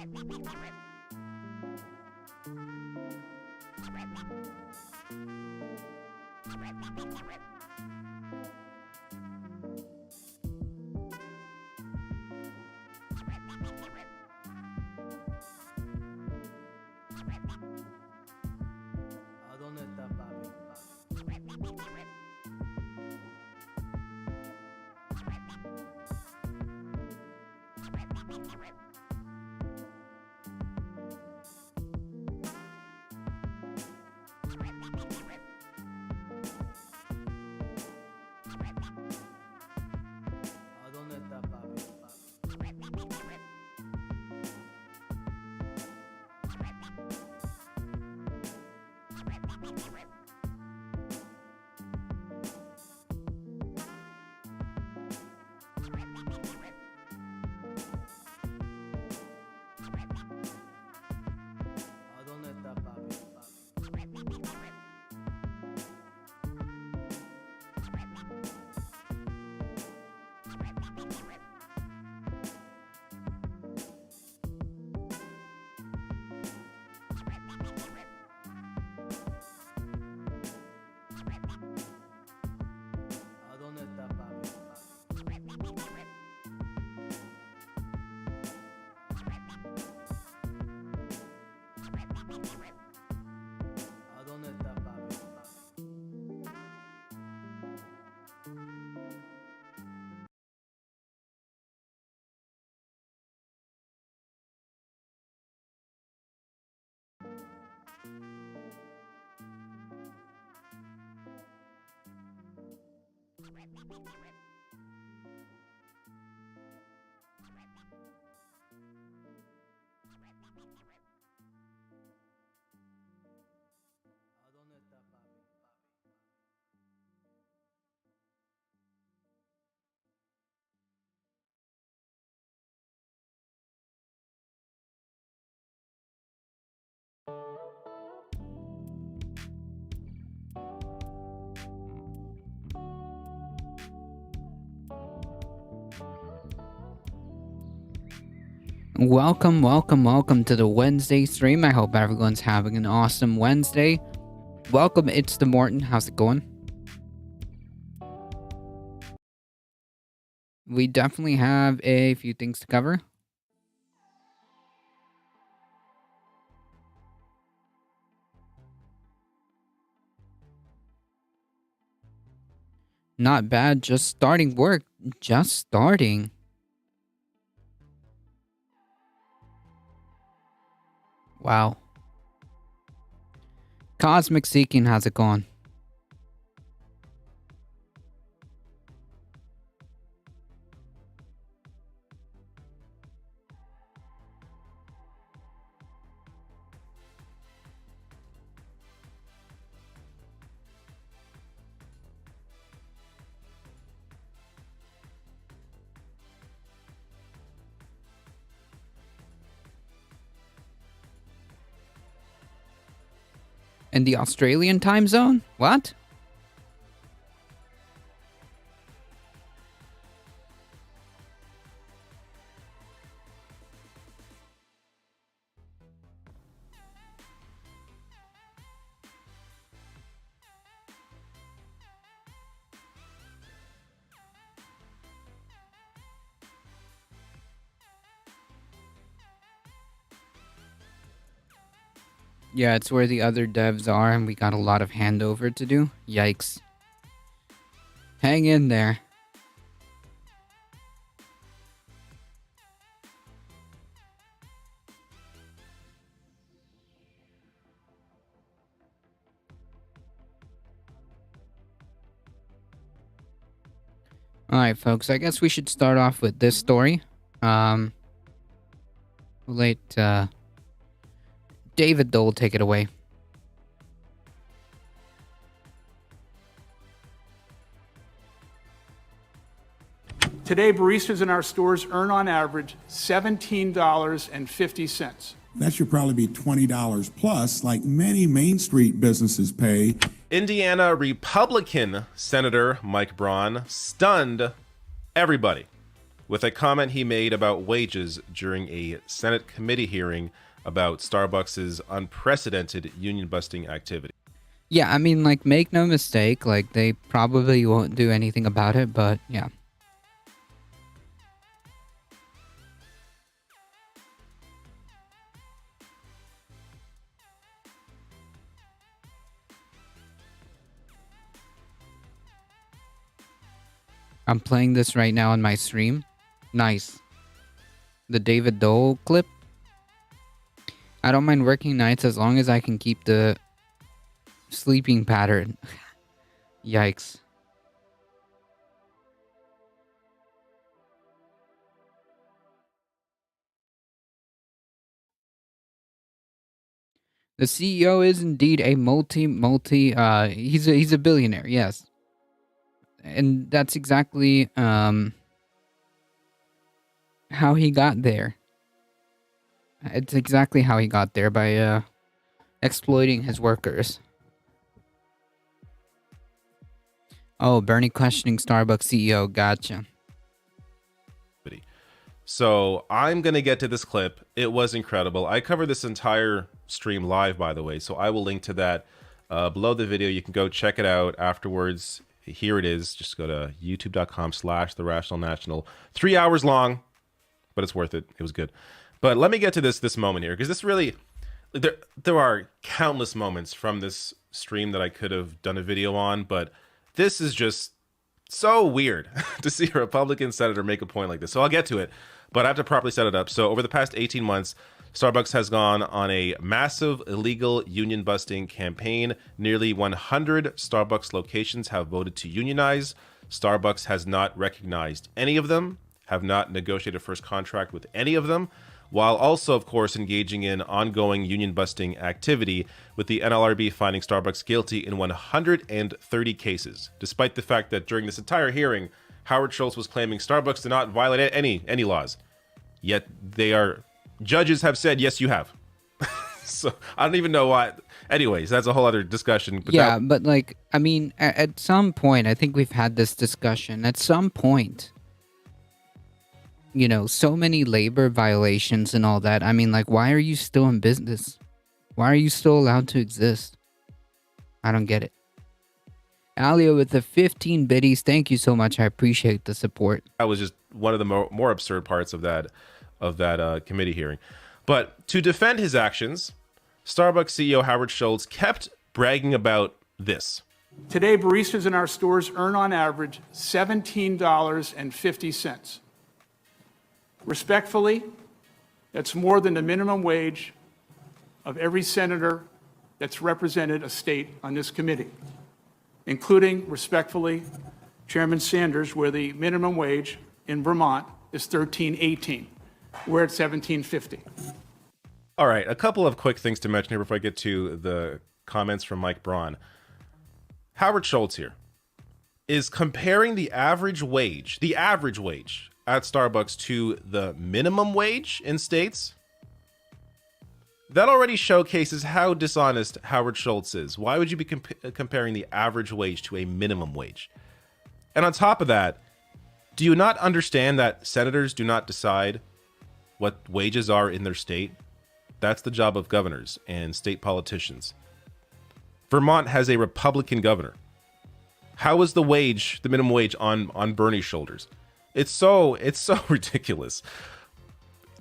¿A dónde está papi? ¿A dónde está papi? ¿A dónde está papi? ¿A dónde está papi? ¿A dónde está papi? ¿A dónde está papi? Welcome to the Wednesday stream. I hope everyone's having an awesome Wednesday. Welcome, it's the Morton. How's it going? We definitely have a few things to cover. Not bad, just starting work. Just starting. Wow. Cosmic Seeking, how's it going? In the Australian time zone? What? Yeah, it's where the other devs are, and we got a lot of handover to do. Yikes. Hang in there. Alright, folks, I guess we should start off with this story. We'll let David Dole take it away. Today, baristas in our stores earn on average $17.50. That should probably be $20 plus, like many Main Street businesses pay. Indiana Republican Senator Mike Braun stunned everybody with a comment he made about wages during a Senate committee hearing about Starbucks' unprecedented union busting activity. Yeah, I mean, like, make no mistake, like, they probably won't do anything about it, but yeah. I'm playing this right now on my stream. Nice. The David Dole clip. I don't mind working nights as long as I can keep the sleeping pattern. Yikes. The CEO is indeed a he's a billionaire, yes. And that's exactly how he got there. It's exactly how he got there, by exploiting his workers. Oh, Bernie questioning Starbucks CEO. Gotcha. So I'm going to get to this clip. It was incredible. I covered this entire stream live, by the way, so I will link to that below the video. You can go check it out afterwards. Here it is. Just go to youtube.com/TheRationalNational. 3 hours long, but it's worth it. It was good. But let me get to this moment here, because this really, there are countless moments from this stream that I could have done a video on, but this is just so weird to see a Republican senator make a point like this. So I'll get to it, but I have to properly set it up. So over the past 18 months, Starbucks has gone on a massive illegal union busting campaign. Nearly 100 Starbucks locations have voted to unionize. Starbucks has not recognized any of them, have not negotiated a first contract with any of them, while also, of course, engaging in ongoing union busting activity, with the NLRB finding Starbucks guilty in 130 cases, despite the fact that during this entire hearing, Howard Schultz was claiming Starbucks did not violate any laws. Yet judges have said, yes, you have. So I don't even know why. Anyways, that's a whole other discussion. But yeah, but like, I mean, at some point, I think we've had this discussion. At some point, you know, so many labor violations and all that. I mean, like, why are you still in business? Why are you still allowed to exist? I don't get it. Alia with the 15 biddies. Thank you so much. I appreciate the support. That was just one of the more absurd parts of that committee hearing. But to defend his actions, Starbucks CEO Howard Schultz kept bragging about this. Today, baristas in our stores earn on average $17.50. Respectfully, that's more than the minimum wage of every senator that's represented a state on this committee, including, respectfully, Chairman Sanders, where the minimum wage in Vermont is $13.18. We're at $17.50. All right, a couple of quick things to mention here before I get to the comments from Mike Braun. Howard Schultz here is comparing the average wage at Starbucks to the minimum wage in states. That already showcases how dishonest Howard Schultz is. Why would you be comparing the average wage to a minimum wage? And on top of that, do you not understand that senators do not decide what wages are in their state? That's the job of governors and state politicians. Vermont has a Republican governor. How is the minimum wage on Bernie's shoulders? It's so ridiculous.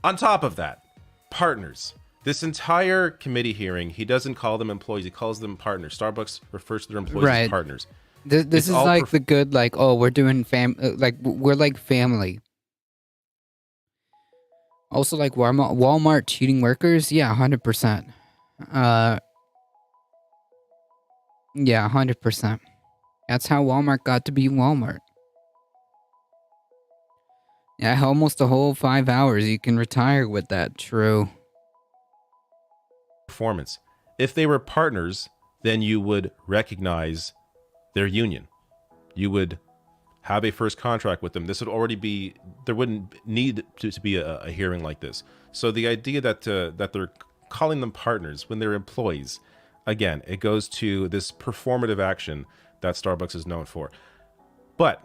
On top of that, partners. This entire committee hearing, he doesn't call them employees, he calls them partners. Starbucks refers to their employees as partners. This is like the good, like, oh, we're doing like, we're like family. Also, like, Walmart cheating workers? Yeah, 100%. Yeah, 100%. That's how Walmart got to be Walmart. Yeah, almost a whole 5 hours. You can retire with that. True. Performance. If they were partners, then you would recognize their union. You would have a first contract with them. This would already be, there wouldn't need to be a hearing like this. So the idea that they're calling them partners when they're employees, again, it goes to this performative action that Starbucks is known for. But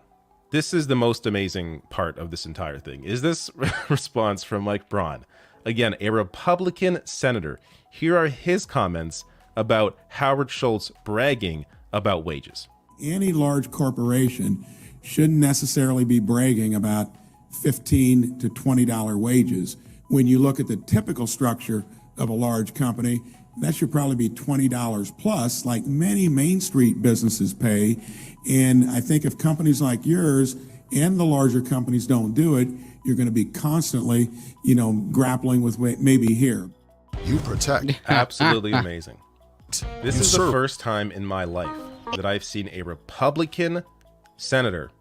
this is the most amazing part of this entire thing, is this response from Mike Braun. Again, a Republican senator. Here are his comments about Howard Schultz bragging about wages. Any large corporation shouldn't necessarily be bragging about $15 to $20 wages. When you look at the typical structure of a large company, that should probably be $20 plus, like many Main Street businesses pay. And I think if companies like yours and the larger companies don't do it, you're going to be constantly, grappling with maybe here. You protect. Absolutely amazing. This is the first time in my life that I've seen a Republican senator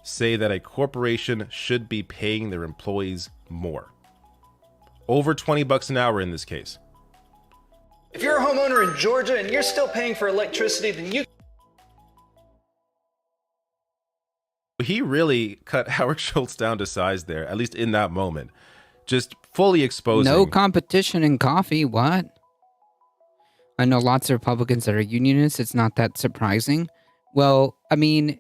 say that a corporation should be paying their employees more. Over $20 an hour in this case. If you're a homeowner in Georgia and you're still paying for electricity, then you... He really cut Howard Schultz down to size there, at least in that moment. Just fully exposing... No competition in coffee, what? I know lots of Republicans that are unionists. It's not that surprising. Well, I mean,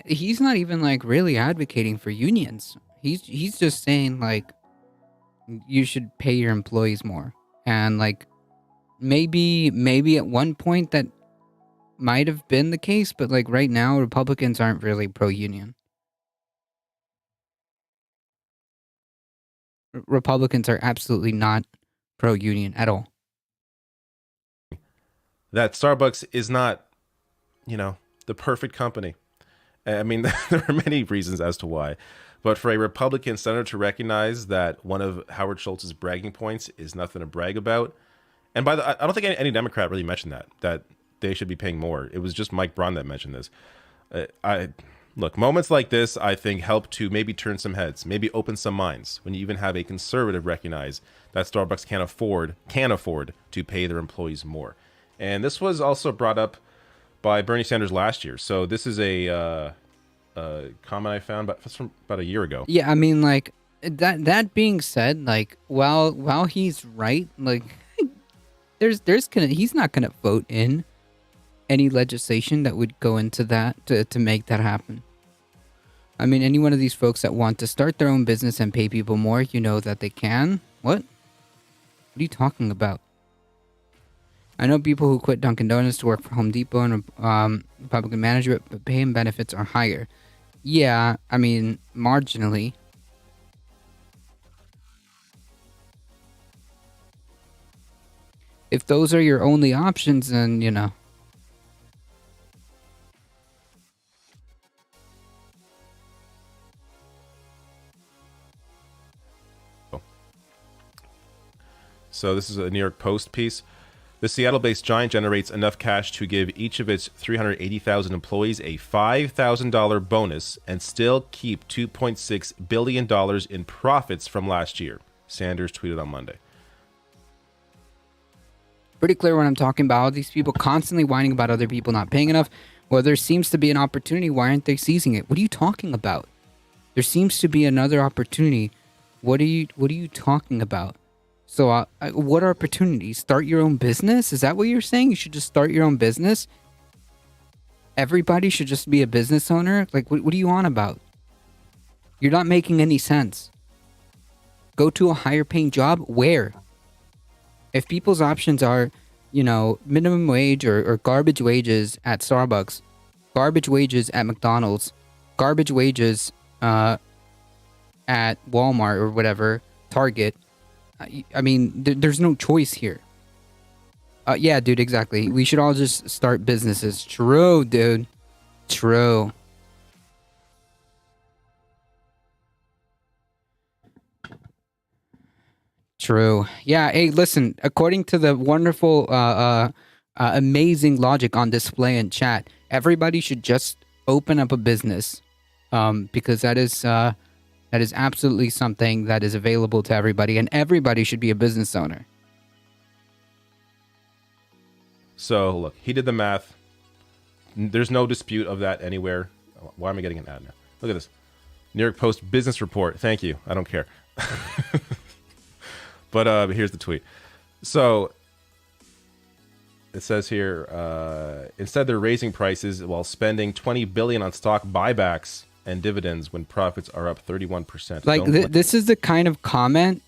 he's not even really advocating for unions. He's just saying you should pay your employees more. And maybe at one point that might have been the case, but right now Republicans aren't really pro-union. Republicans are absolutely not pro-union at all. That Starbucks is not, the perfect company. I mean, there are many reasons as to why. But for a Republican senator to recognize that one of Howard Schultz's bragging points is nothing to brag about. And I don't think any Democrat really mentioned that they should be paying more. It was just Mike Braun that mentioned this. Look, moments like this, I think, help to maybe turn some heads, maybe open some minds, when you even have a conservative recognize that Starbucks can afford to pay their employees more. And this was also brought up by Bernie Sanders last year. So this is a comment I found from about a year ago. Yeah, I mean, that being said, while he's right, he's not gonna vote in any legislation that would go into that to make that happen. I mean, any one of these folks that want to start their own business and pay people more, that they can. What are you talking about? I know people who quit Dunkin' Donuts to work for Home Depot and Republican management, but pay and benefits are higher. Yeah, I mean, marginally. If those are your only options, then, So this is a New York Post piece. The Seattle-based giant generates enough cash to give each of its 380,000 employees a $5,000 bonus and still keep $2.6 billion in profits from last year, Sanders tweeted on Monday. Pretty clear what I'm talking about. All these people constantly whining about other people not paying enough. Well, there seems to be an opportunity. Why aren't they seizing it? What are you talking about? There seems to be another opportunity. What are you talking about? So, what are opportunities? Start your own business? Is that what you're saying? You should just start your own business? Everybody should just be a business owner? What are you on about? You're not making any sense. Go to a higher paying job? Where? If people's options are, minimum wage or garbage wages at Starbucks, garbage wages at McDonald's, garbage wages at Walmart or whatever, Target, I mean, there's no choice here. Yeah, dude, exactly. We should all just start businesses. True, dude. True. True. Yeah, hey, listen, according to the wonderful, amazing logic on display in chat, everybody should just open up a business, because that is absolutely something that is available to everybody, and everybody should be a business owner. So, look, he did the math. There's no dispute of that anywhere. Why am I getting an ad now? Look at this. New York Post business report. Thank you. I don't care. But here's the tweet. So, it says here, instead they're raising prices while spending $20 billion on stock buybacks and dividends when profits are up 31%. Like this is the kind of comment.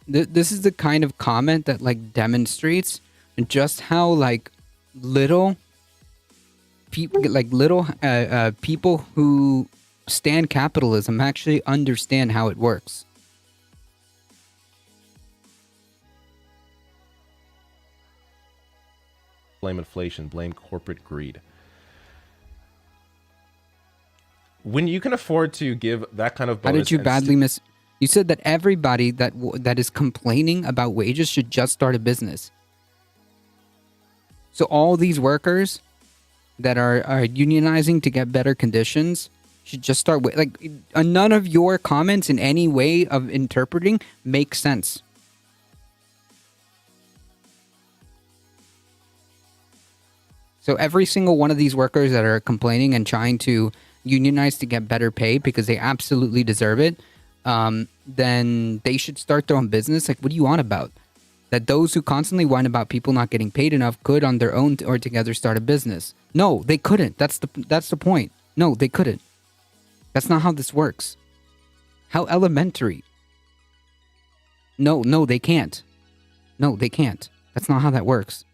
This is the kind of comment that like demonstrates just how like little people, people who stand capitalism actually understand how it works. Blame inflation, blame corporate greed. When you can afford to give that kind of bonus, How did you badly miss? You said that everybody that is complaining about wages should just start a business. So all these workers that are unionizing to get better conditions should just start with like none of your comments in any way of interpreting make sense. So every single one of these workers that are complaining and trying to unionize to get better pay because they absolutely deserve it, then they should start their own business. Like, what do you want about? That those who constantly whine about people not getting paid enough could on their own or together start a business. No, they couldn't. That's the point. No, they couldn't. That's not how this works. How elementary. No, they can't. No, they can't. That's not how that works.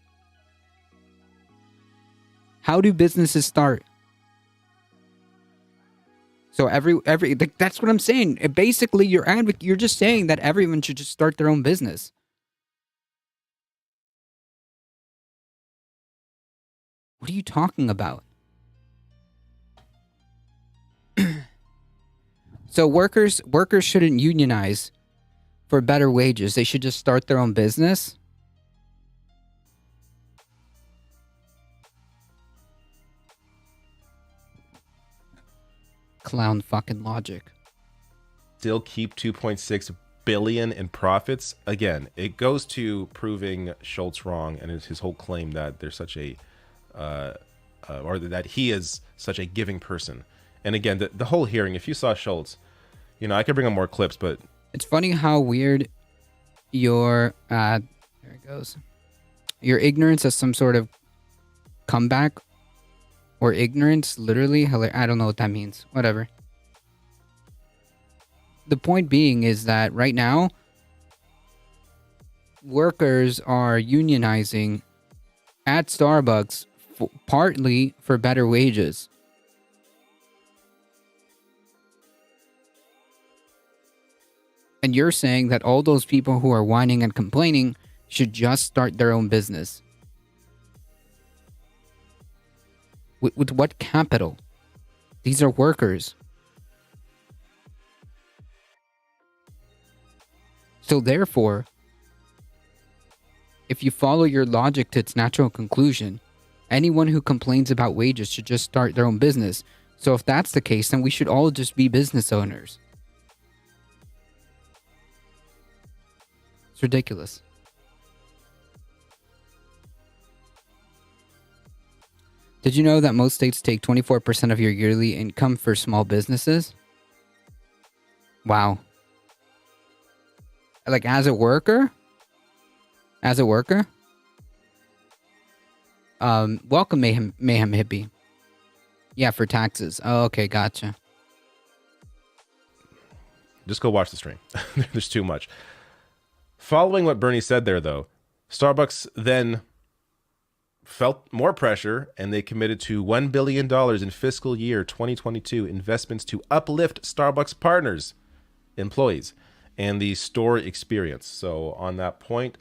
How do businesses start? So that's what I'm saying. Basically, you're just saying that everyone should just start their own business. What are you talking about? So workers shouldn't unionize for better wages. They should just start their own business. Clown fucking logic. Still keep 2.6 billion in profits. Again, it goes to proving Schultz wrong and his whole claim that there's such a or that he is such a giving person. And again, the whole hearing, if you saw Schultz, you know, I could bring on more clips, but it's funny how weird your there it goes. Your ignorance as some sort of comeback. Or ignorance, literally. I don't know what that means. Whatever. The point being is that right now, workers are unionizing at Starbucks partly for better wages. And you're saying that all those people who are whining and complaining should just start their own business. With what capital? These are workers. So therefore, if you follow your logic to its natural conclusion, anyone who complains about wages should just start their own business. So if that's the case, then we should all just be business owners. It's ridiculous. Did you know that most states take 24% of your yearly income for small businesses? Wow. Like as a worker? Welcome Mayhem Hippie. Yeah, for taxes. Oh, okay, gotcha. Just go watch the stream. There's too much. Following what Bernie said there, though, Starbucks then felt more pressure and they committed to $1 billion in fiscal year 2022 investments to uplift Starbucks partners, employees, and the store experience. So on that point,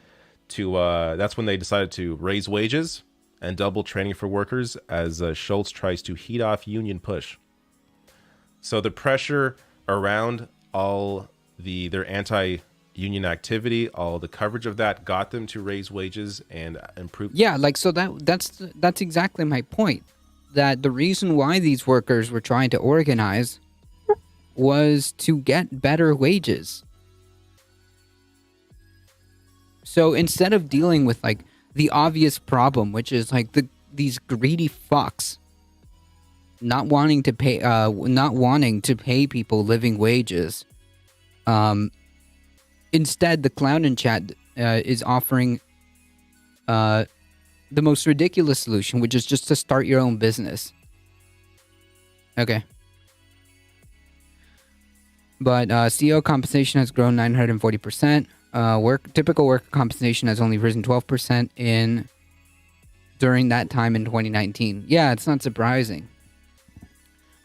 that's when they decided to raise wages and double training for workers as Schultz tries to heat off union push. So the pressure around all their anti-union activity, all the coverage of that got them to raise wages and improve. Yeah, like so that's exactly my point. That the reason why these workers were trying to organize was to get better wages. So instead of dealing with like the obvious problem, which is like these greedy fucks not wanting to pay people living wages, instead the clown in chat is offering the most ridiculous solution, which is just to start your own business. Okay. But CEO compensation has grown 940%. Typical worker compensation has only risen 12% during that time in 2019. Yeah, it's not surprising.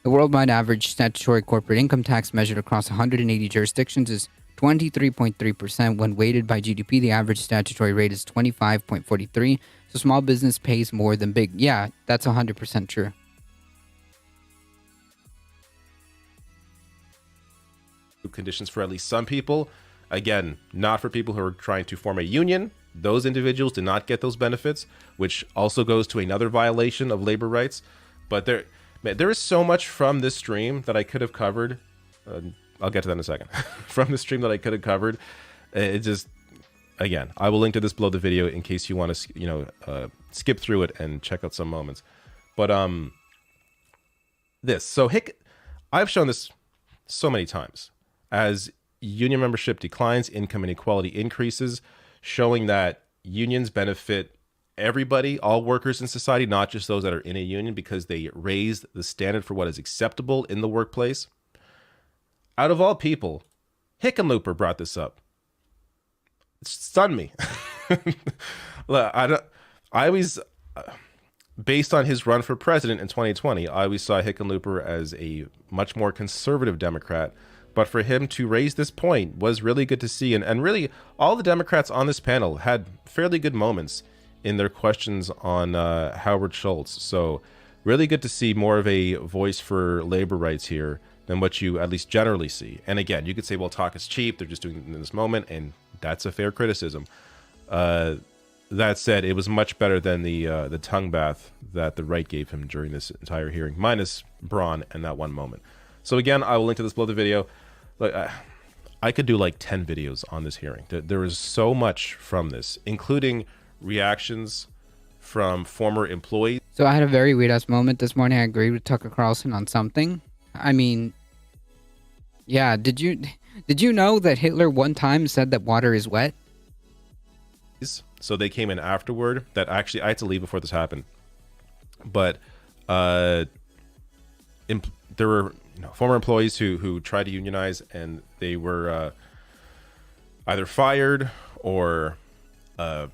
The worldwide average statutory corporate income tax measured across 180 jurisdictions is 23.3%. When weighted by GDP, the average statutory rate is 25.43. So small business pays more than big. Yeah, that's 100% true. Conditions for at least some people. Again, not for people who are trying to form a union. Those individuals did not get those benefits, which also goes to another violation of labor rights. But there is so much from this stream that I could have covered. I'll get to that in a second. From the stream that I could have covered. It just, again, I will link to this below the video in case you want to, skip through it and check out some moments. But I've shown this so many times. As union membership declines, income inequality increases, showing that unions benefit everybody, all workers in society, not just those that are in a union, because they raise the standard for what is acceptable in the workplace. Out of all people, Hickenlooper brought this up. It stunned me. I always, based on his run for president in 2020, I always saw Hickenlooper as a much more conservative Democrat. But for him to raise this point was really good to see. And really, all the Democrats on this panel had fairly good moments in their questions on Howard Schultz. So really good to see more of a voice for labor rights here than what you at least generally see. And again, you could say, well, talk is cheap. They're just doing it in this moment. And that's a fair criticism. That said, it was much better than the tongue bath that the right gave him during this entire hearing, minus Braun and that one moment. So again, I will link to this below the video. Look, I could do like 10 videos on this hearing. There is so much from this, including reactions from former employees. So I had a very weird-ass moment this morning. I agreed with Tucker Carlson on something. I mean, yeah, did you know that Hitler one time said that water is wet? So they came in afterward. That actually, I had to leave before this happened. But there were former employees who tried to unionize, and they were either fired or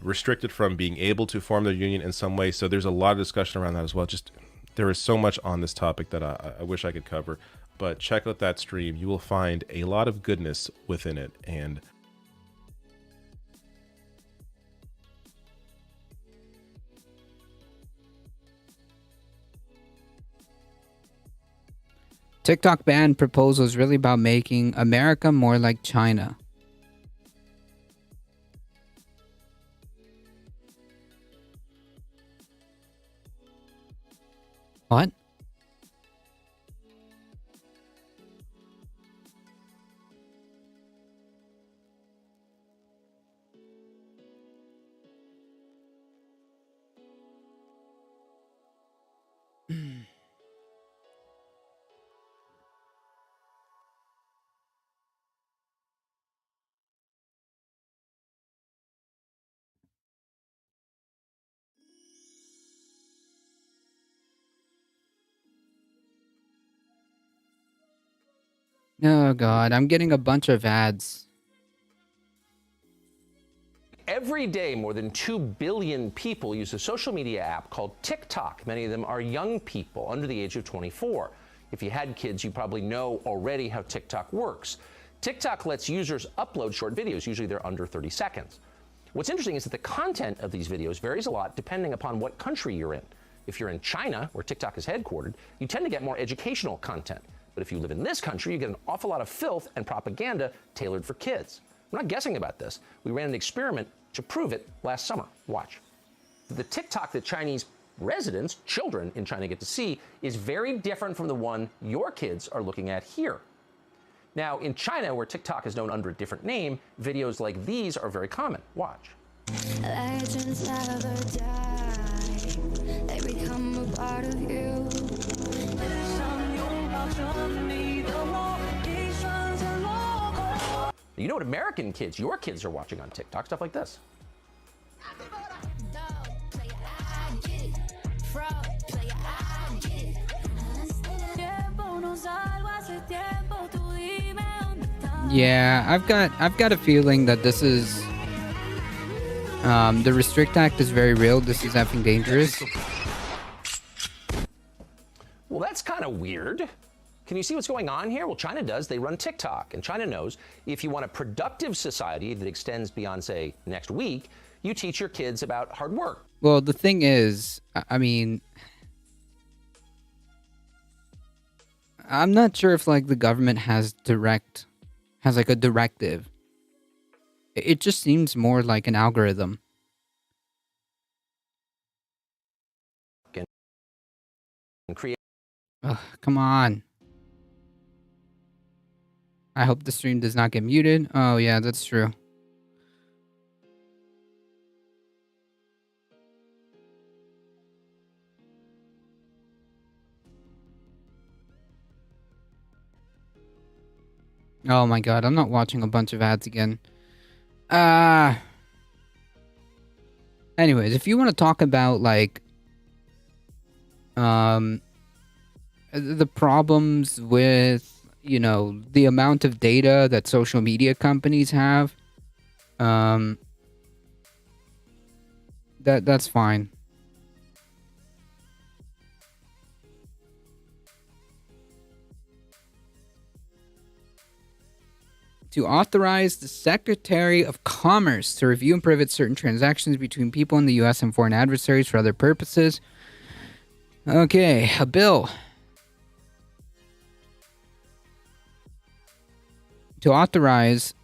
restricted from being able to form their union in some way. So there's a lot of discussion around that as well. Just there is so much on this topic that I wish I could cover. But check out that stream. You will find a lot of goodness within it. And TikTok ban proposal is really about making America more like China. What? Oh god, I'm getting a bunch of ads. Every day, more than 2 billion people use a social media app called TikTok. Many of them are young people under the age of 24. If you had kids, you probably know already how TikTok works. TikTok lets users upload short videos. Usually they're under 30 seconds. What's interesting is that the content of these videos varies a lot depending upon what country you're in. If you're in China, where TikTok is headquartered, you tend to get more educational content. But if you live in this country, you get an awful lot of filth and propaganda tailored for kids. I'm not guessing about this. We ran an experiment to prove it last summer. Watch. The TikTok that Chinese residents, children in China, get to see is very different from the one your kids are looking at here. Now, in China, where TikTok is known under a different name, videos like these are very common. Watch. Legends never die. They become a part of you. You know what American kids, your kids, are watching on TikTok? Stuff like this. Yeah, I've got a feeling that this is the Restrict Act is very real. This is effing dangerous. Well, that's kind of weird. Can you see what's going on here? Well, China does. They run TikTok, and China knows if you want a productive society that extends beyond, say, next week, you teach your kids about hard work. Well, the thing is, I mean, I'm not sure if like the government has like a directive. It just seems more like an algorithm. And create. Ugh, come on. I hope the stream does not get muted. Oh yeah, that's true. Oh my god, I'm not watching a bunch of ads again. Anyways, if you want to talk about like the problems with, you know, the amount of data that social media companies have, that's fine. To authorize the Secretary of Commerce to review and prohibit certain transactions between people in the U.S. and foreign adversaries for other purposes. Okay, a bill. To authorize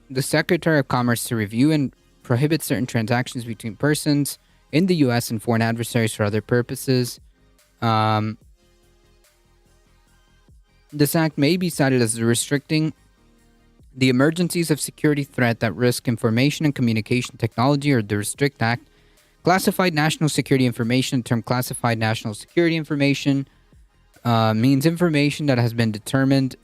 the Secretary of Commerce to review and prohibit certain transactions between persons in the U.S. and foreign adversaries for other purposes. This act may be cited as restricting the emergencies of security threat that risk information and communication technology, or the Restrict Act. Classified national security information. The term classified national security information means information that has been determined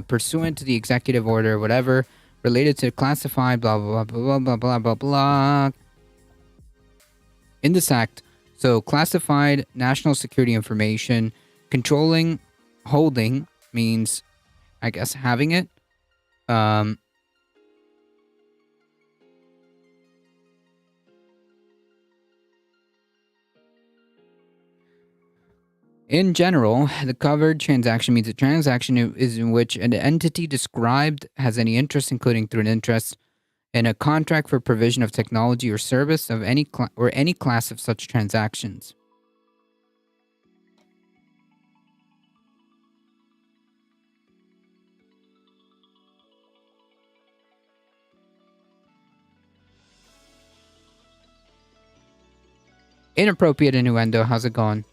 pursuant to the executive order or whatever related to classified blah blah blah blah blah blah blah in this act. So classified national security information, controlling, holding means, I guess, having it. In general, the covered transaction means a transaction is in which an entity described has any interest, including through an interest in a contract for provision of technology or service of any or any class of such transactions. Inappropriate innuendo, how's it going?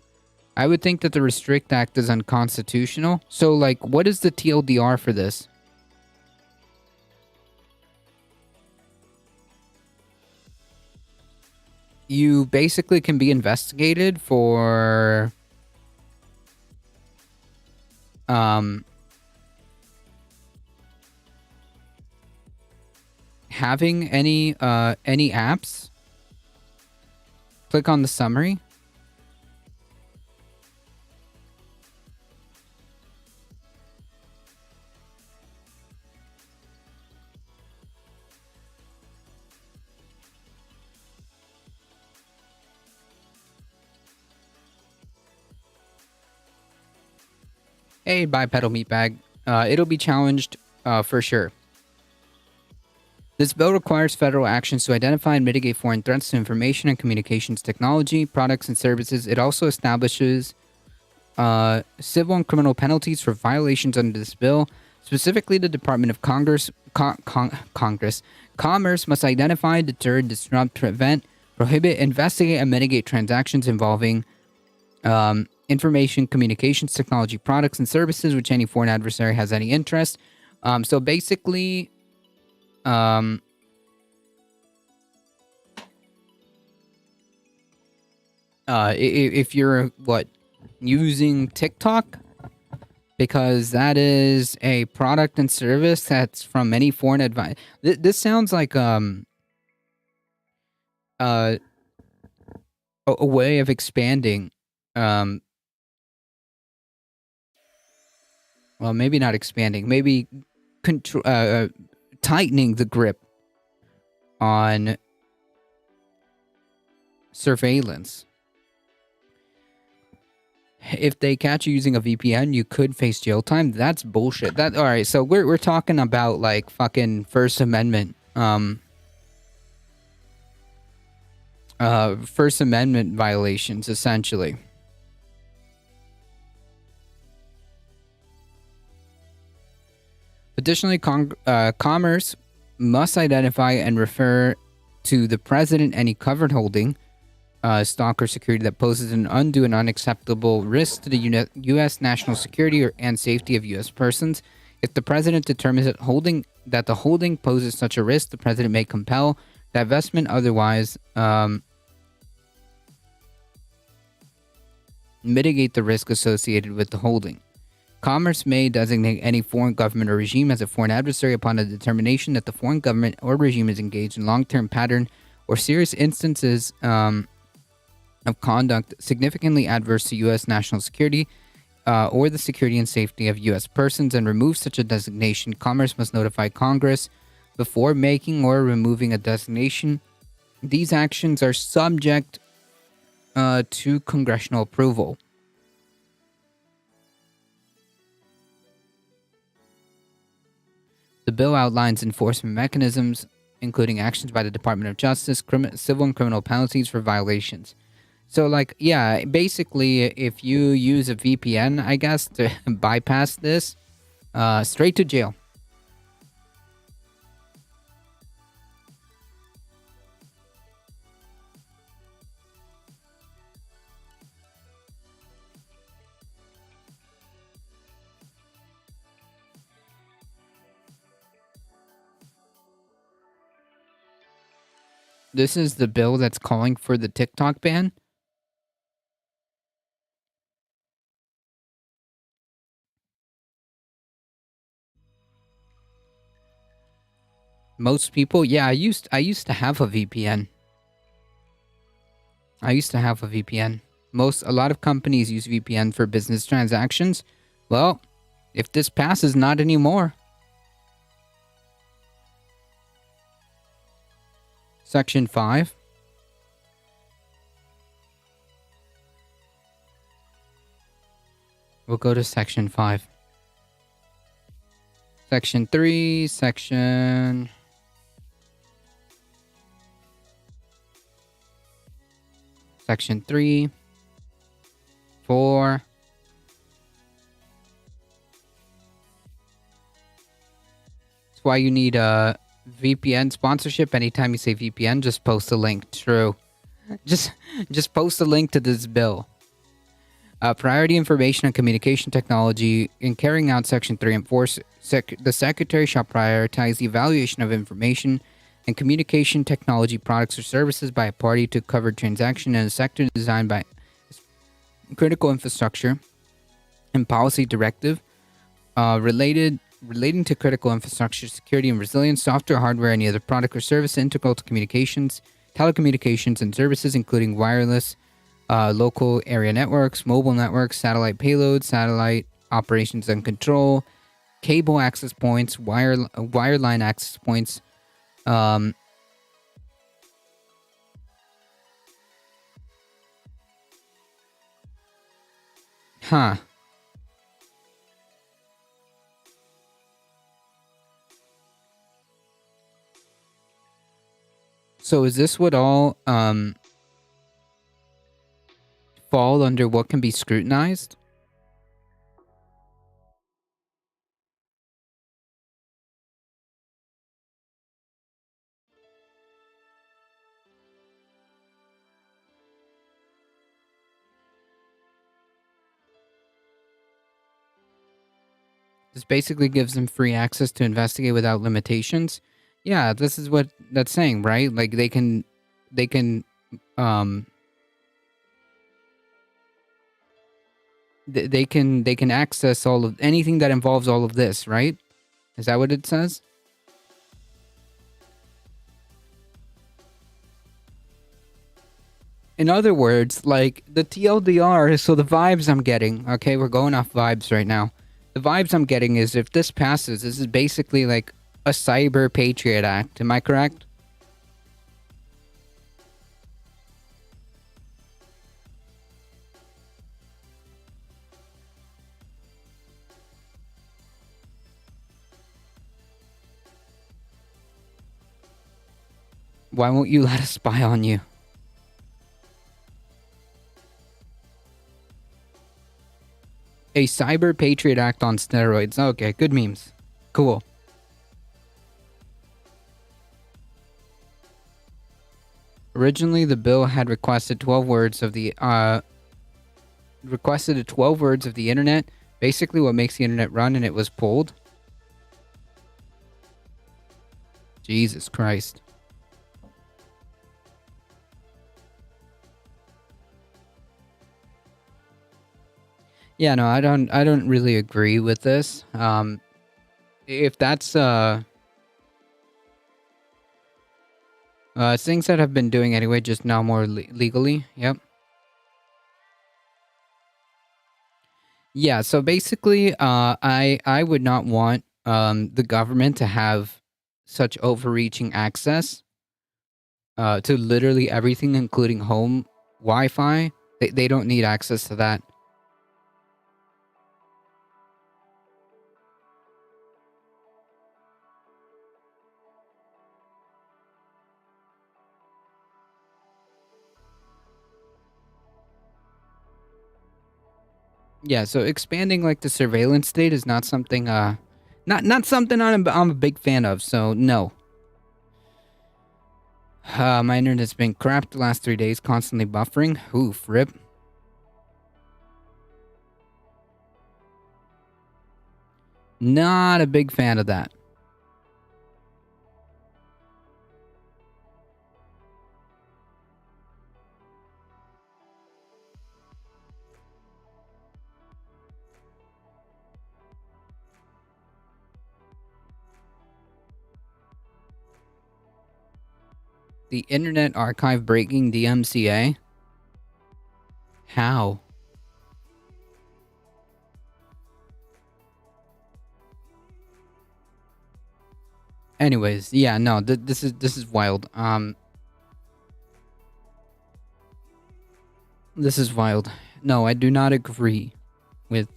I would think that the Restrict Act is unconstitutional. So, like, what is the TLDR for this? You basically can be investigated for having any apps. Click on the summary. Hey, bipedal meatbag. It'll be challenged for sure. This bill requires federal actions to identify and mitigate foreign threats to information and communications technology, products, and services. It also establishes civil and criminal penalties for violations under this bill. Specifically, the Department of Commerce must identify, deter, disrupt, prevent, prohibit, investigate, and mitigate transactions involving information, communications, technology, products, and services which any foreign adversary has any interest. So basically, if you're using TikTok, because that is a product and service that's from any foreign advice. This sounds like a way of expanding well, maybe not expanding, maybe tightening the grip on surveillance. If they catch you using a VPN, you could face jail time. That's bullshit. All right, so we're talking about like fucking First Amendment First Amendment violations, essentially. Additionally, Commerce must identify and refer to the president any covered holding, stock or security that poses an undue and unacceptable risk to the U.S. national security and safety of U.S. persons. If the president determines that the holding poses such a risk, the president may compel divestment. Otherwise, mitigate the risk associated with the holding. Commerce may designate any foreign government or regime as a foreign adversary upon a determination that the foreign government or regime is engaged in long-term pattern or serious instances of conduct significantly adverse to U.S. national security or the security and safety of U.S. persons, and remove such a designation. Commerce must notify Congress before making or removing a designation. These actions are subject to congressional approval. The bill outlines enforcement mechanisms, including actions by the Department of Justice, civil and criminal penalties for violations. So, like, yeah, basically, if you use a VPN, I guess, to bypass this, straight to jail. This is the bill that's calling for the TikTok ban. Most people, yeah, I used to have a VPN. A lot of companies use VPN for business transactions. Well, if this passes, not anymore. Section 5. We'll go to Section 5. Section 3, Section 3, 4. That's why you need a VPN sponsorship. Anytime you say VPN, just post a link. True. Just post a link to this bill. Priority information and communication technology. In carrying out Section 3 and 4, the Secretary shall prioritize the evaluation of information and communication technology products or services by a party to covered transaction in a sector designed by critical infrastructure and policy directive relating to critical infrastructure, security and resilience, software, hardware, any other product or service integral to communications, telecommunications, and services, including wireless, local area networks, mobile networks, satellite payloads, satellite operations and control, cable access points, wireline access points, So is this what all fall under what can be scrutinized? This basically gives them free access to investigate without limitations. Yeah, this is what that's saying, right? Like they can access all of anything that involves all of this, right? Is that what it says? In other words, like the TLDR, so the vibes I'm getting, okay, we're going off vibes right now. The vibes I'm getting is if this passes, this is basically like a Cyber Patriot Act. Am I correct? Why won't you let us spy on you? A Cyber Patriot Act on steroids. Okay, good memes. Cool. Originally, the bill had requested 12 words of the internet. Basically, what makes the internet run, and it was pulled. Jesus Christ. Yeah, no, I don't really agree with this. If that's things that I've been doing anyway, just now more legally. Yep. Yeah, so basically, I would not want the government to have such overreaching access to literally everything, including home Wi-Fi. They don't need access to that. Yeah, so expanding like the surveillance state is not something not something I'm a big fan of, so no. My internet's been crap the last 3 days, constantly buffering. Oof, rip. Not a big fan of that. The Internet Archive breaking DMCA? How? Anyways, yeah, no, this is wild. This is wild. No, I do not agree with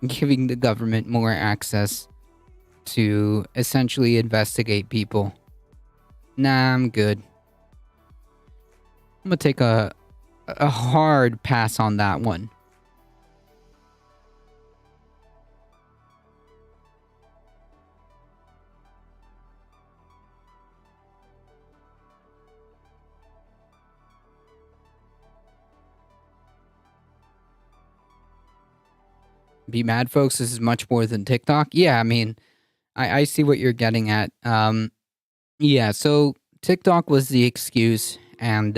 giving the government more access to essentially investigate people. Nah, I'm good. I'm gonna take a hard pass on that one. Be mad, folks. This is much more than TikTok. Yeah, I mean, I see what you're getting at. Yeah, so TikTok was the excuse, and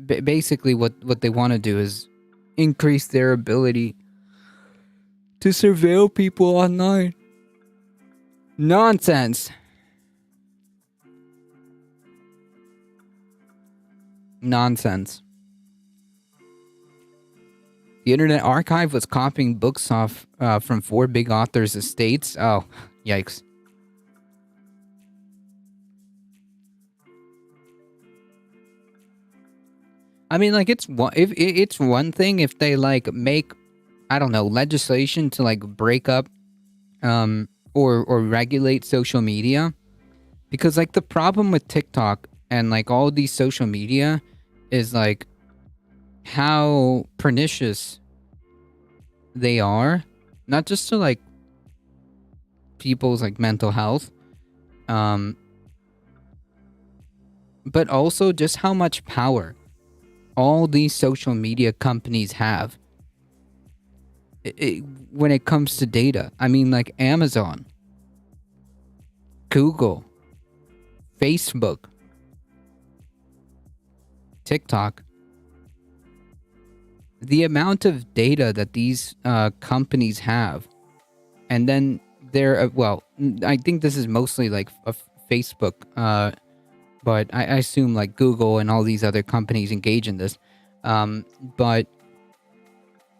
basically what they want to do is increase their ability to surveil people online. Nonsense. Nonsense. The Internet Archive was copying books off from 4 big authors' estates. Oh, yikes. I mean, like, it's one thing if they, like, make, I don't know, legislation to, like, break up or regulate social media. Because, like, the problem with TikTok and, like, all these social media is, like, how pernicious they are, not just to like people's like mental health, but also just how much power all these social media companies have when it comes to data. I mean, like Amazon, Google, Facebook, TikTok. The amount of data that these companies have, and then they're well, I think this is mostly like a Facebook, but I assume like Google and all these other companies engage in this. But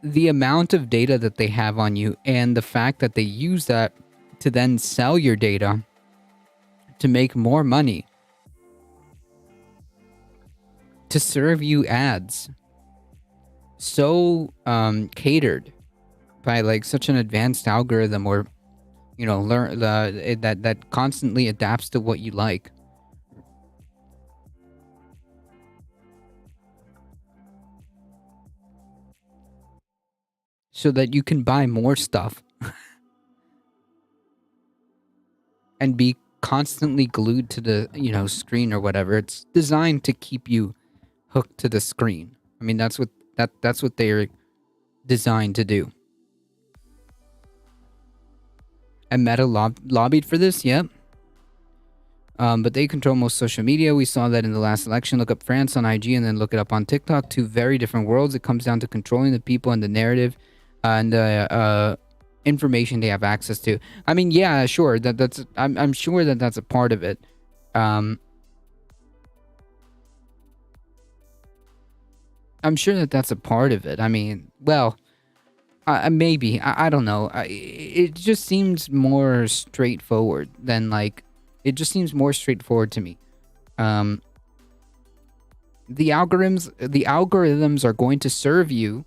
the amount of data that they have on you and the fact that they use that to then sell your data to make more money, to serve you ads so catered by like such an advanced algorithm, or learn that constantly adapts to what you like. So that you can buy more stuff and be constantly glued to the screen or whatever. It's designed to keep you hooked to the screen. I mean, that's what they're designed to do. And Meta lobbied for this, yep. But they control most social media. We saw that in the last election. Look up France on IG and then look it up on TikTok. Two very different worlds. It comes down to controlling the people and the narrative and the information they have access to. I mean, yeah, sure. I'm sure that's a part of it. I'm sure that's a part of it. I mean, well, maybe. I don't know. It just seems more straightforward than like. It just seems more straightforward to me. The algorithms are going to serve you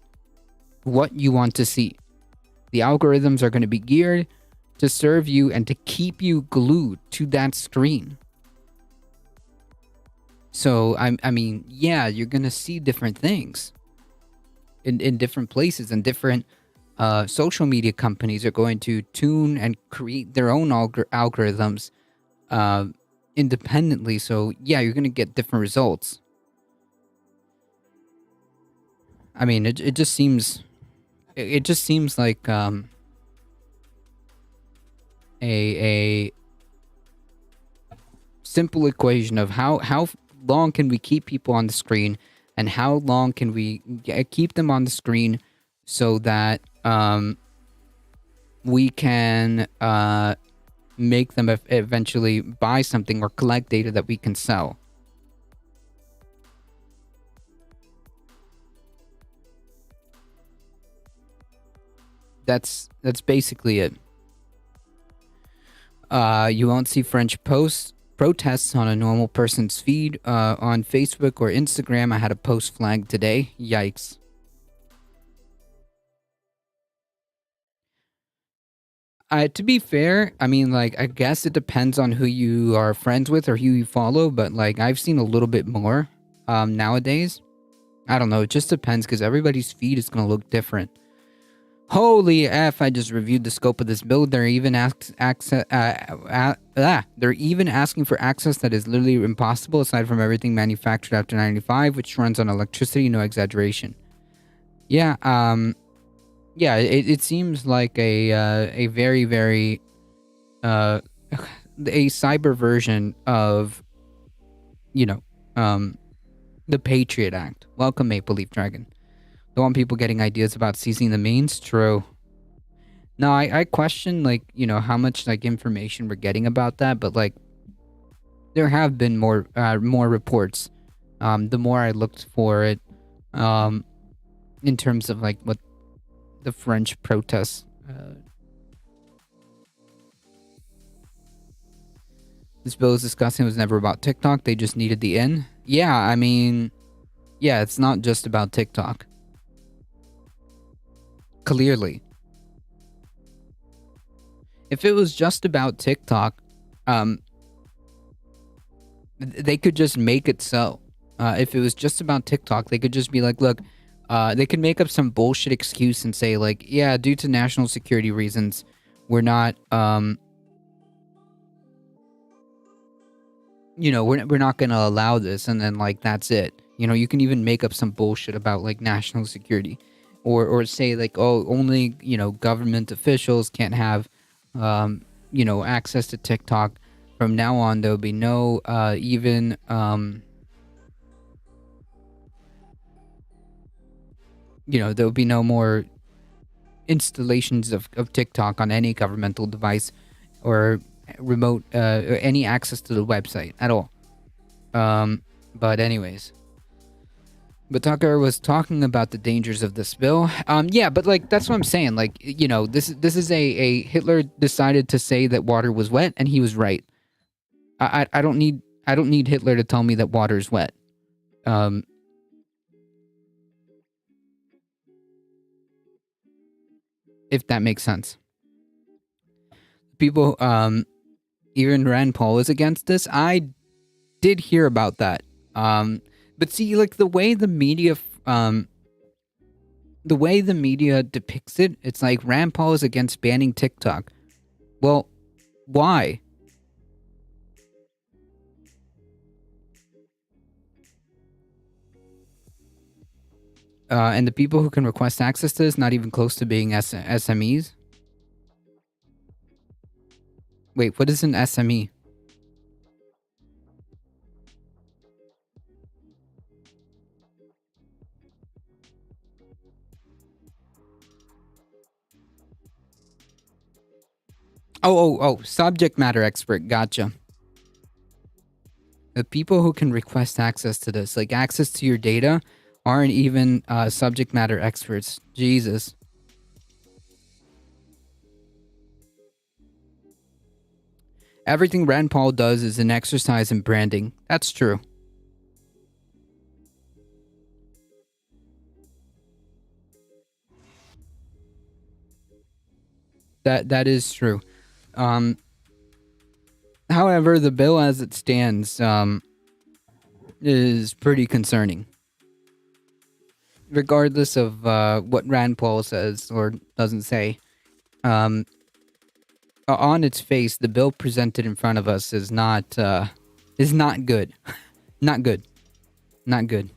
what you want to see. The algorithms are going to be geared to serve you and to keep you glued to that screen. So, I mean, yeah, you're going to see different things in different places, and different social media companies are going to tune and create their own algorithms independently. So, yeah, you're going to get different results. I mean, it just seems like a simple equation of how long can we keep people on the screen, and how long can we keep them on the screen so that we can make them eventually buy something or collect data that we can sell. That's basically it. You won't see French protests on a normal person's feed on Facebook or Instagram. I had a post flagged today. Yikes. To be fair, I mean, like, I guess it depends on who you are friends with or who you follow, but like, I've seen a little bit more nowadays. I don't know. It just depends, because everybody's feed is going to look different. Holy F, I just reviewed the scope of this bill. They're even they're even asking for access that is literally impossible, aside from everything manufactured after 95, which runs on electricity, no exaggeration. Yeah, yeah, it seems like a very, very a cyber version of, the Patriot Act. Welcome, Maple Leaf Dragon. Don't want people getting ideas about seizing the means. True. No, I question, like, how much, like, information we're getting about that, but, like, there have been more reports. The more I looked for it, in terms of, like, what the French protests. This bill is discussing was never about TikTok. They just needed the in. Yeah, I mean, yeah, it's not just about TikTok. Clearly. If it was just about TikTok, they could just make it so. If it was just about TikTok, they could just be like, look, they could make up some bullshit excuse and say, like, yeah, due to national security reasons, we're not, we're not going to allow this. And then, like, that's it. You can even make up some bullshit about, like, national security. Or say, like, oh, only, government officials can't have, access to TikTok. From now on, there'll be no even... there'll be no more installations of TikTok on any governmental device or remote, or any access to the website at all. But anyways. But Tucker was talking about the dangers of this bill. Yeah, but like that's what I'm saying. Like, you know, this is a Hitler decided to say that water was wet, and he was right. I don't need Hitler to tell me that water is wet. If that makes sense. People, even Rand Paul is against this. I did hear about that. But see, like the way the media depicts it, it's like Rand Paul is against banning TikTok. Well, why? And the people who can request access to this not even close to being SMEs. Wait, what is an SME? Oh, subject matter expert. Gotcha. The people who can request access to this, like access to your data, aren't even subject matter experts. Jesus. Everything Rand Paul does is an exercise in branding. That's true. That is true. However, the bill as it stands is pretty concerning. Regardless of what Rand Paul says or doesn't say, on its face, the bill presented in front of us is not good. Not good. Not good.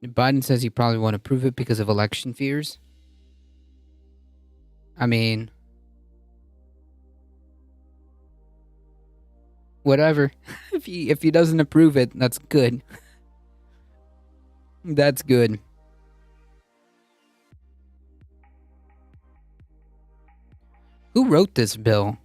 Biden says he probably won't approve it because of election fears. I mean, whatever. if he doesn't approve it, that's good. That's good. Who wrote this bill?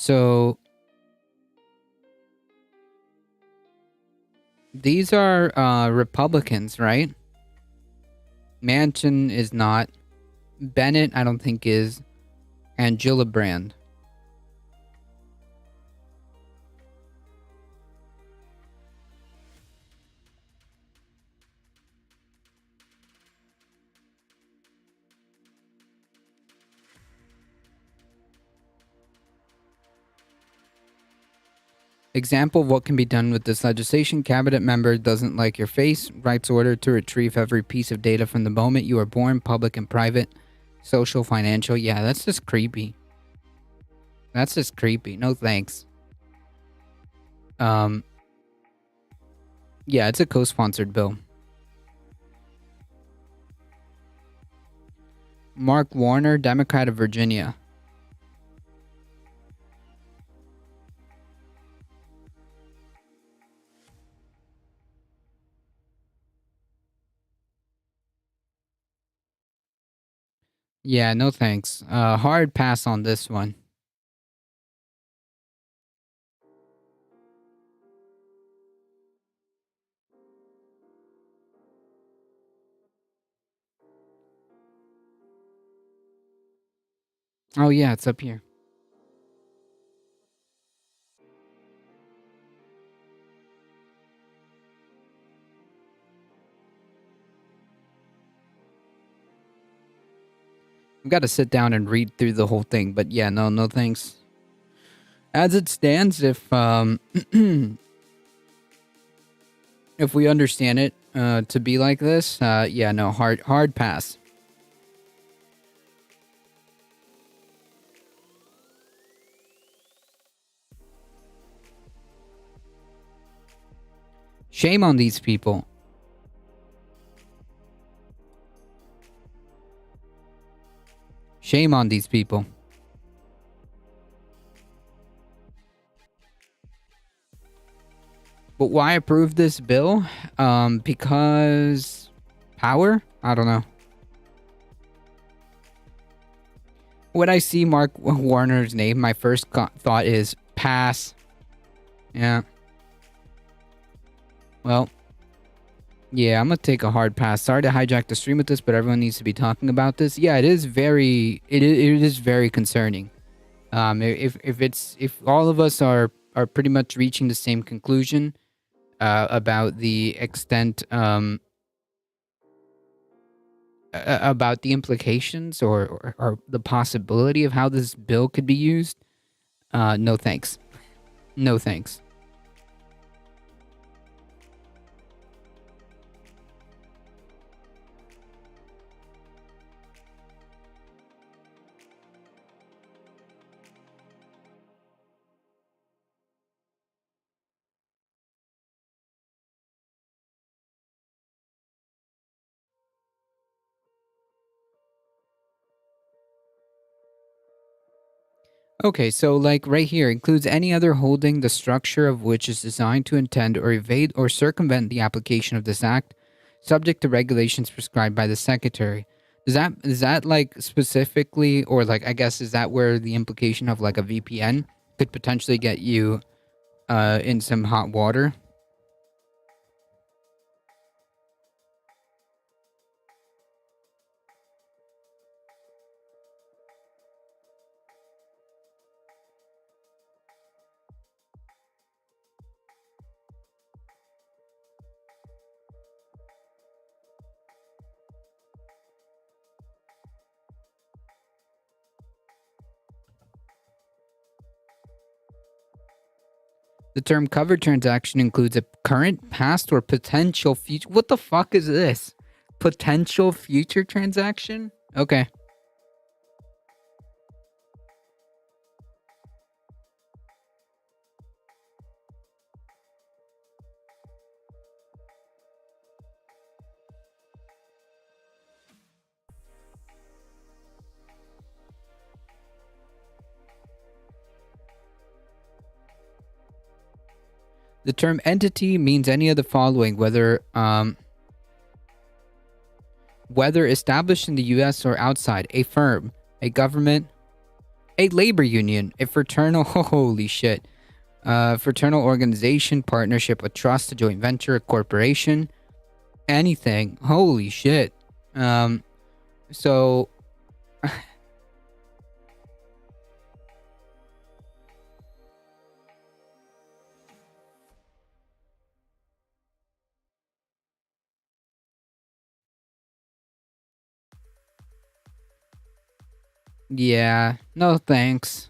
So these are Republicans, right? Manchin is not. Bennett, I don't think is. And Gillibrand. Example of what can be done with this legislation. Cabinet member doesn't like your face. Writes order to retrieve every piece of data from the moment you are born, public and private, social, financial. Yeah, that's just creepy. That's just creepy. No thanks. Yeah, it's a co-sponsored bill. Mark Warner, Democrat of Virginia. Yeah, no thanks. Hard pass on this one. Oh yeah, it's up here. I've got to sit down and read through the whole thing, but yeah, no thanks. As it stands, if if we understand it to be like this, yeah, no, hard pass. Shame on these people. Shame on these people. But why approve this bill? Because power? I don't know. When I see Mark Warner's name, my first thought is pass. Yeah. Well, yeah, I'm gonna take a hard pass. Sorry to hijack the stream with this, but everyone needs to be talking about this. Yeah, it is very concerning. If all of us are pretty much reaching the same conclusion about the extent about the implications or the possibility of how this bill could be used, no thanks. No thanks. Okay, so like right here, includes any other holding the structure of which is designed to intend or evade or circumvent the application of this act, subject to regulations prescribed by the secretary. Is that like specifically, or like I guess is that where the implication of like a VPN could potentially get you in some hot water? The term covered transaction includes a current, past, or potential future. What the fuck is this? Potential future transaction? Okay. The term entity means any of the following, whether established in the U.S. or outside: a firm, a government, a labor union, a fraternal, holy shit, fraternal organization, partnership, a trust, a joint venture, a corporation, anything. Holy shit. So yeah, no thanks.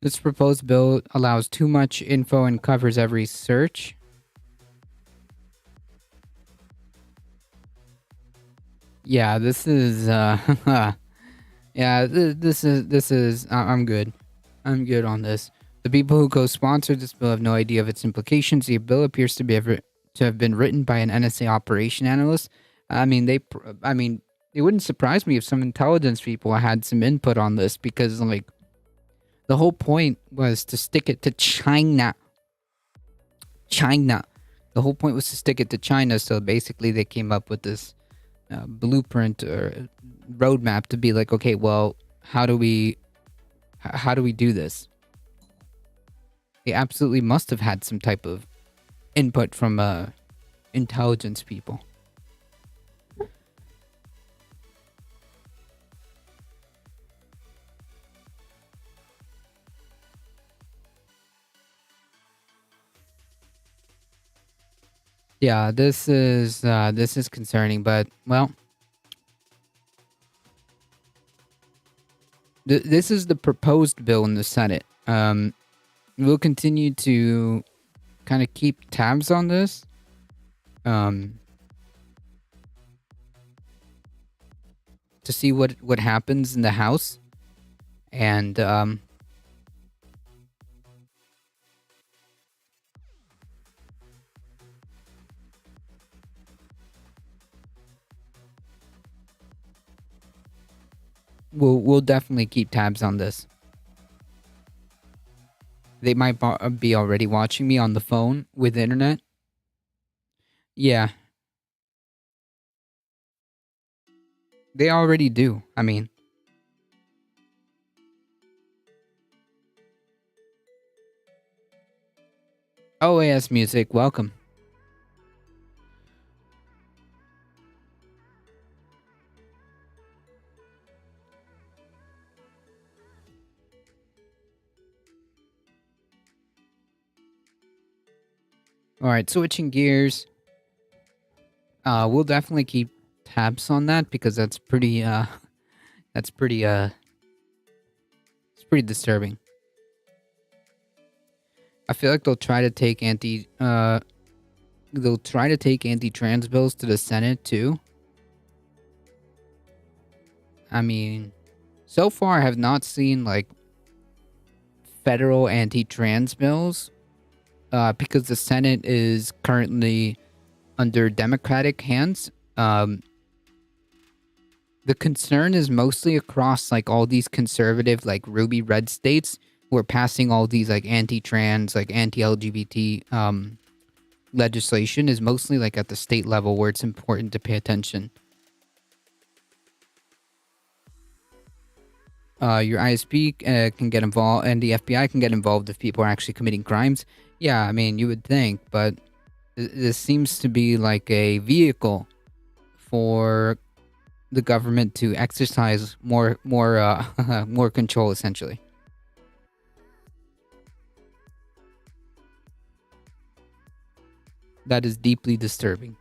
This proposed bill allows too much info and covers every search. Yeah, this is yeah, this is I'm good. I'm good on this. The people who co-sponsored this bill have no idea of its implications. The bill appears to have been written by an NSA operation analyst. I mean, it wouldn't surprise me if some intelligence people had some input on this, because like the whole point was to stick it to China. The whole point was to stick it to China, so basically they came up with this blueprint or roadmap to be like, okay, well, how do we do this? They absolutely must have had some type of input from intelligence people. Yeah, this is concerning, but well, this is the proposed bill in the Senate. We'll continue to kind of keep tabs on this. To see what happens in the House, and we'll definitely keep tabs on this. They might be already watching me on the phone with internet. Yeah. They already do. I mean, OAS Music, welcome. All right, switching gears. We'll definitely keep tabs on that because that's pretty it's pretty disturbing. I feel like they'll try to take anti-trans bills to the Senate too. I mean, so far I have not seen like federal anti-trans bills because the Senate is currently under Democratic hands. The concern is mostly across like all these conservative like ruby red states who are passing all these like anti-trans, like anti-LGBT legislation, is mostly like at the state level where it's important to pay attention. Your ISP can get involved, and the FBI can get involved if people are actually committing crimes. Yeah, I mean, you would think, but this seems to be like a vehicle for the government to exercise more more control, essentially. That is deeply disturbing.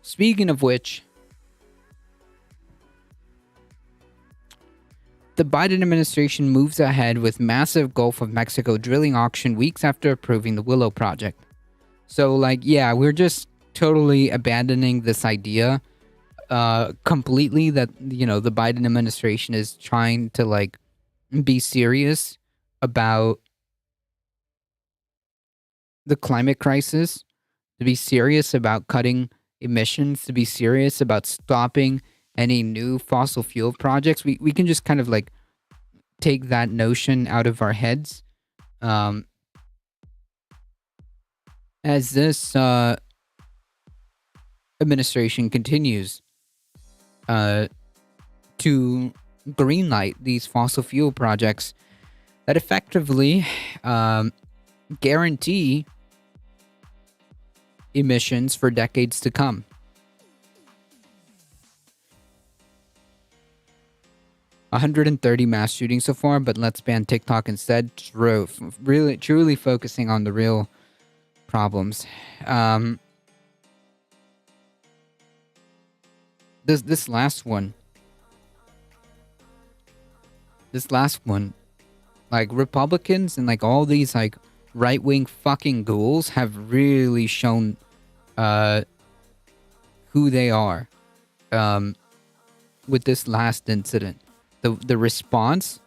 Speaking of which, the Biden administration moves ahead with massive Gulf of Mexico drilling auction weeks after approving the Willow project. So, like, yeah, we're just totally abandoning this idea completely that, you know, the Biden administration is trying to, like, be serious about the climate crisis, to be serious about cutting emissions, to be serious about stopping any new fossil fuel projects. We can just kind of like take that notion out of our heads as this administration continues to greenlight these fossil fuel projects that effectively guarantee emissions for decades to come. $130 mass shootings so far, but let's ban TikTok instead. Really, truly focusing on the real problems. This last one, like Republicans and like all these like right-wing fucking ghouls have really shown who they are with this last incident. The response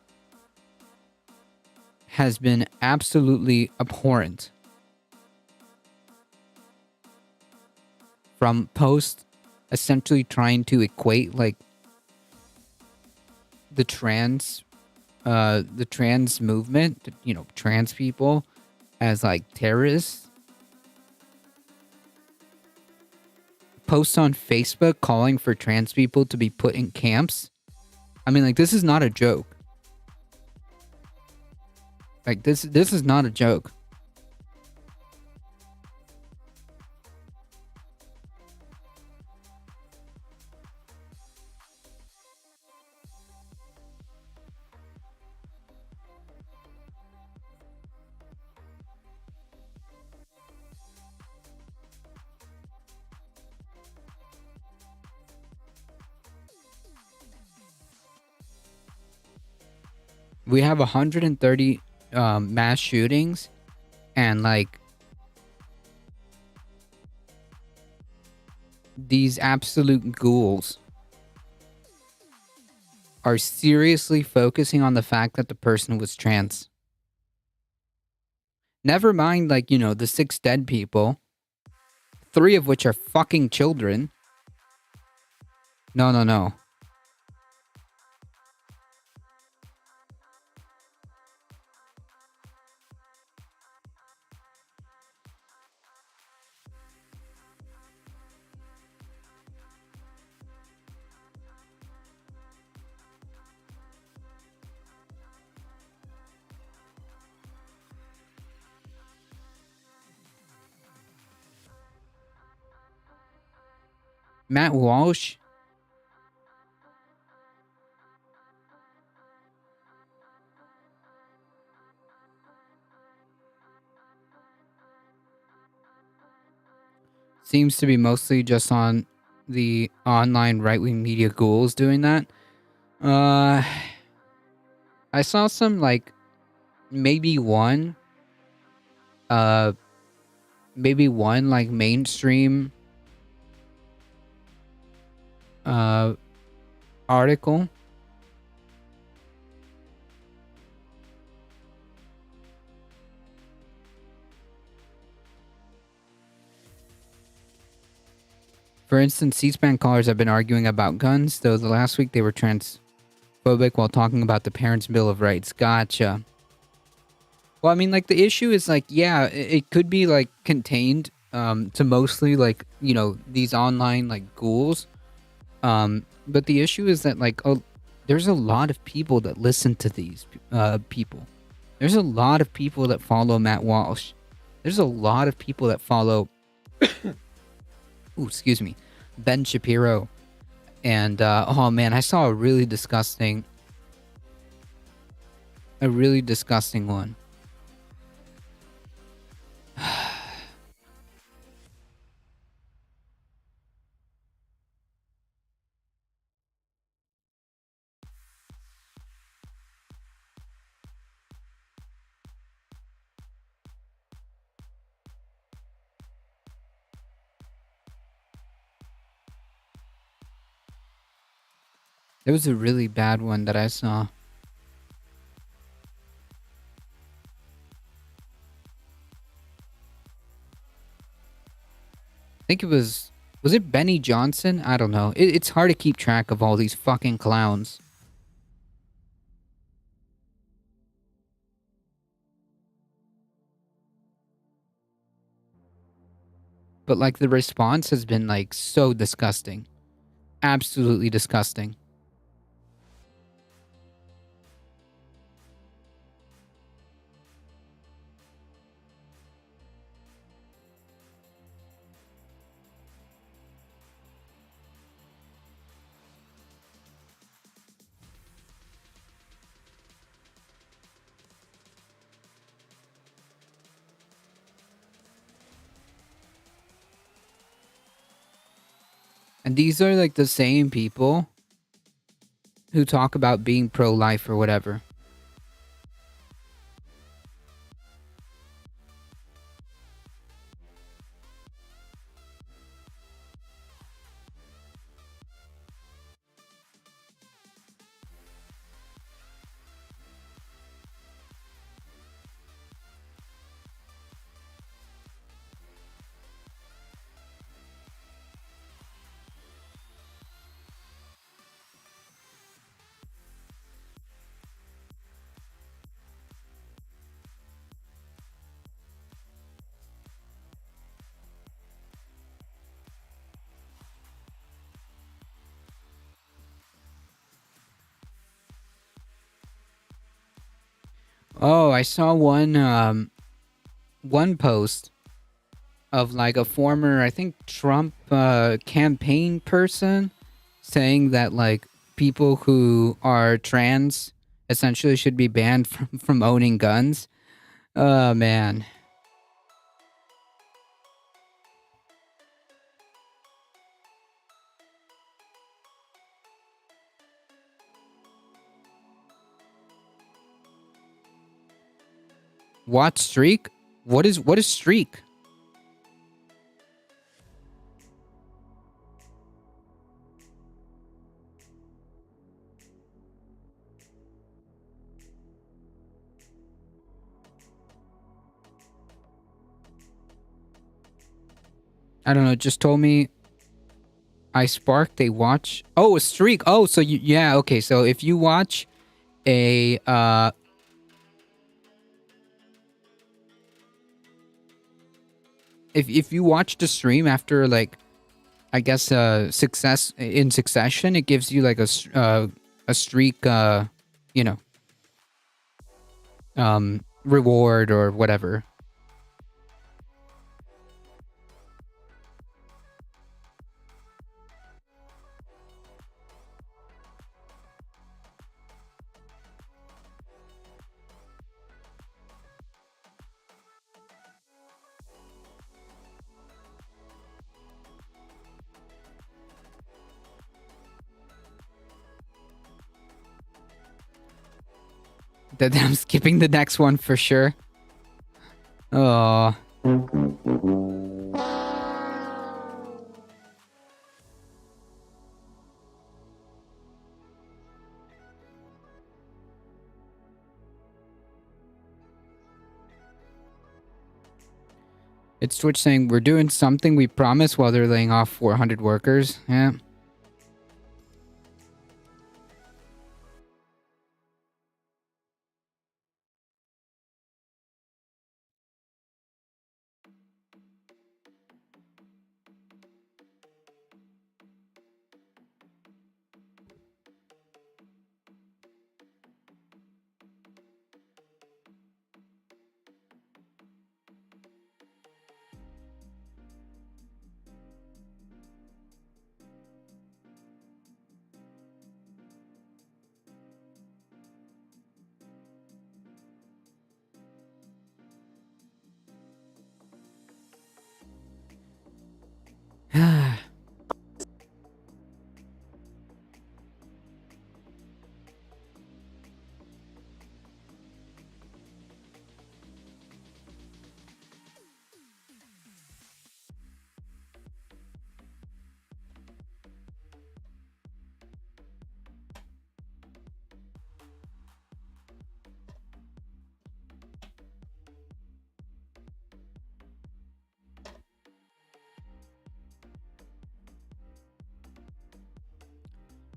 has been absolutely abhorrent. From post essentially trying to equate like the trans movement, you know, trans people as like terrorists. Posts on Facebook calling for trans people to be put in camps. I mean, like, this is not a joke. Like, this is not a joke. We have 130 mass shootings, and like these absolute ghouls are seriously focusing on the fact that the person was trans. Never mind, like, you know, the 6 dead people, 3 of which are fucking children. No. Matt Walsh. Seems to be mostly just on the online right-wing media ghouls doing that. I saw some like maybe one like mainstream article. For instance, C-SPAN callers have been arguing about guns, though the last week they were transphobic while talking about the Parents' Bill of Rights. Gotcha. Well, I mean, like, the issue is, like, yeah, it could be, like, contained to mostly, like, you know, these online, like, ghouls. But the issue is that, like, there's a lot of people that listen to these people. There's a lot of people that follow Matt Walsh. There's a lot of people that follow... Ooh, excuse me. Ben Shapiro. And, oh, man, I saw a really disgusting one. There was a really bad one that I saw. I think it was it Benny Johnson? I don't know. It's hard to keep track of all these fucking clowns. But like the response has been like so disgusting. Absolutely disgusting. And these are like the same people who talk about being pro-life or whatever. Oh, I saw one post of like a former, I think, Trump campaign person saying that like people who are trans essentially should be banned from owning guns. Oh man. What streak? What is streak? I don't know, it just told me I sparked a watch. Oh, a streak. Oh, so you, yeah, okay. So if you watch a if you watch the stream after like I guess success in succession, it gives you like a streak you know, reward or whatever. That I'm skipping the next one for sure. Oh. It's Twitch saying we're doing something we promised while they're laying off 400 workers. Yeah.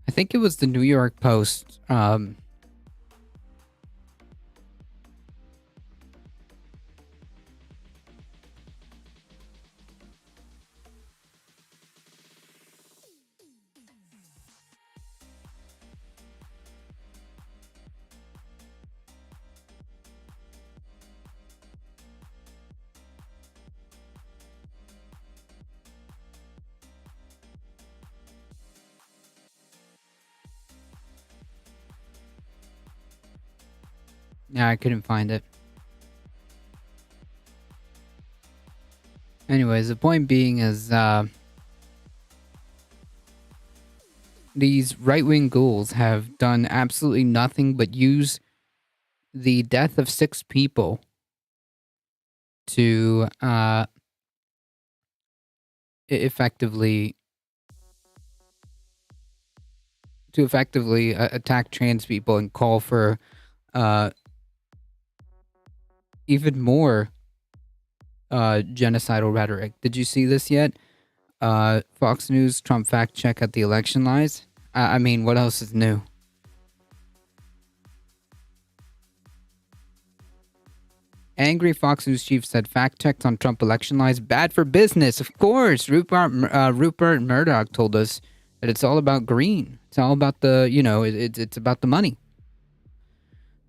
I think it was the New York Post. Yeah, I couldn't find it. Anyways, the point being is these right-wing ghouls have done absolutely nothing but use the death of 6 people to effectively attack trans people and call for even more genocidal rhetoric. Did you see this yet? Fox News Trump fact check at the election lies. I mean, what else is new? Angry Fox News chief said fact checked on Trump election lies bad for business. Of course, Rupert Murdoch told us that it's all about green. It's all about the, you know, it's about the money.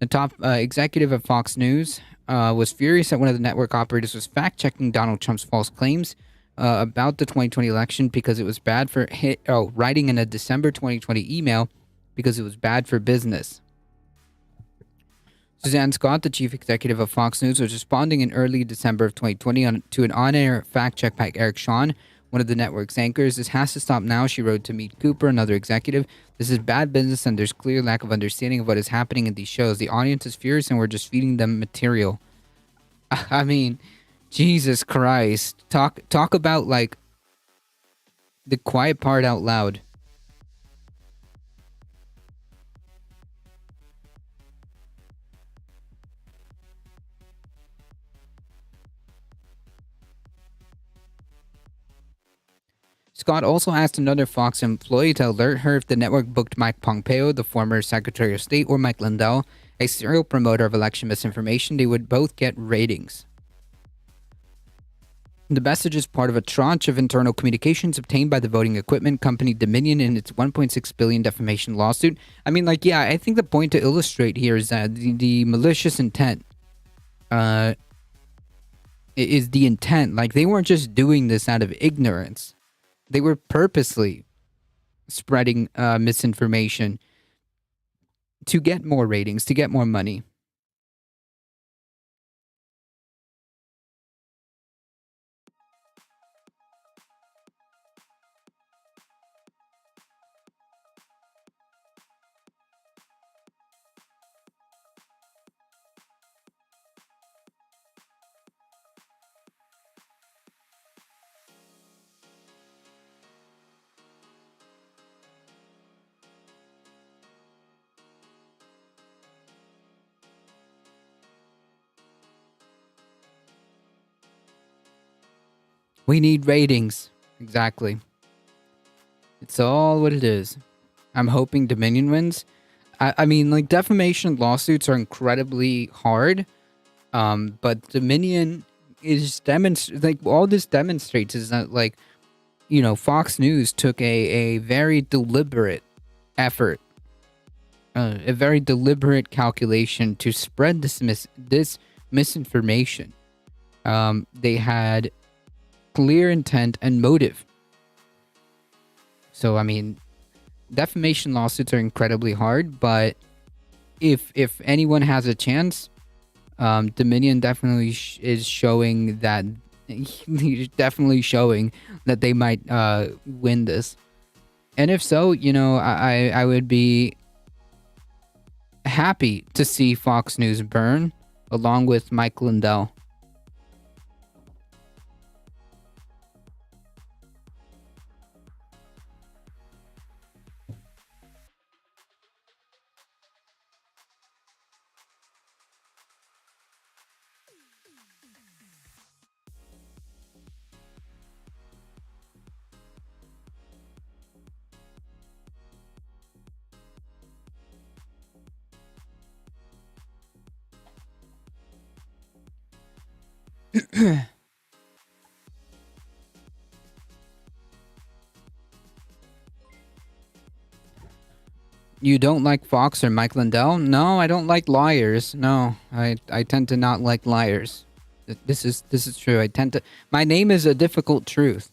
The top executive of Fox News was furious that one of the network operators was fact-checking Donald Trump's false claims about the 2020 election because it was bad for writing in a December 2020 email because it was bad for business. Suzanne Scott, the chief executive of Fox News, was responding in early December of 2020 to an on-air fact-check by Eric Shawn, one of the network's anchors. This has to stop now, she wrote to Meet Cooper, another executive. This is bad business and there's clear lack of understanding of what is happening in these shows. The audience is furious and we're just feeding them material. I mean, Jesus Christ. Talk about, like, the quiet part out loud. Scott also asked another Fox employee to alert her if the network booked Mike Pompeo, the former Secretary of State, or Mike Lindell, a serial promoter of election misinformation, they would both get ratings. The message is part of a tranche of internal communications obtained by the voting equipment company Dominion in its $1.6 billion defamation lawsuit. I mean, like, yeah, I think the point to illustrate here is that the malicious intent is the intent. Like, they weren't just doing this out of ignorance. They were purposely spreading misinformation to get more ratings, to get more money. We need ratings. Exactly. It's all what it is. I'm hoping Dominion wins. I mean, like, defamation lawsuits are incredibly hard. But Dominion is like, all this demonstrates is that, like, you know, Fox News took a very deliberate effort, a very deliberate calculation to spread this misinformation. They had clear intent and motive. So, I mean, defamation lawsuits are incredibly hard, but if anyone has a chance, Dominion definitely is showing that definitely showing that they might win this. And if so, you know, I would be happy to see Fox News burn along with Mike Lindell. You don't like Fox or Mike Lindell? No, I don't like liars. No, I tend to not like liars. This is true. I tend to. My name is a difficult truth.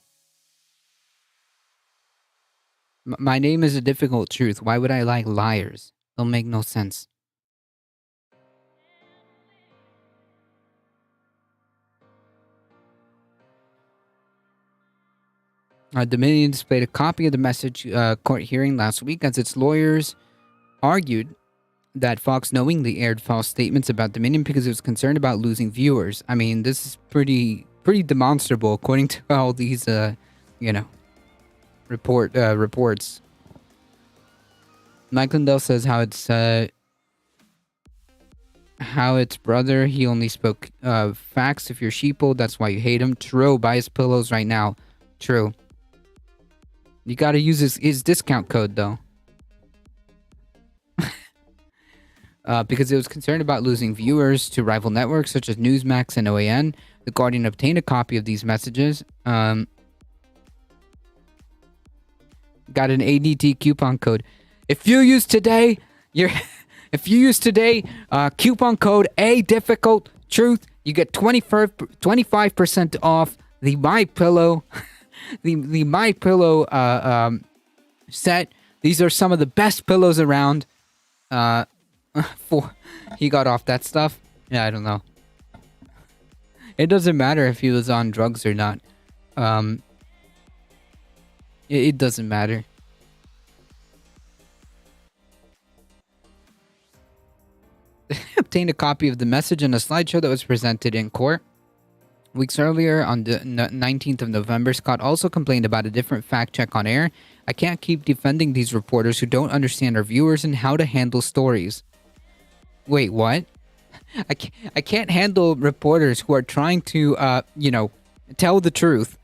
My name is a difficult truth. Why would I like liars? They'll make no sense. Dominion displayed a copy of the message court hearing last week as its lawyers argued that Fox knowingly aired false statements about Dominion because it was concerned about losing viewers. I mean, this is pretty demonstrable according to all these, reports. Mike Lindell says how its brother, he only spoke facts. If you're sheeple, that's why you hate him. True, buy his pillows right now. True. You gotta use his discount code, though. Because it was concerned about losing viewers to rival networks such as Newsmax and OAN. The Guardian obtained a copy of these messages. Got an ADT coupon code. If you use today, If you use today coupon code A difficult truth, you get 25% off the My Pillow, the My Pillow set. These are some of the best pillows around. For he got off that stuff. Yeah, I don't know. It doesn't matter if he was on drugs or not. It doesn't matter. Obtained a copy of the message in a slideshow that was presented in court. Weeks earlier, on the 19th of November, Scott also complained about a different fact check on air. I can't keep defending these reporters who don't understand our viewers and how to handle stories. Wait, what? I can't handle reporters who are trying to, tell the truth,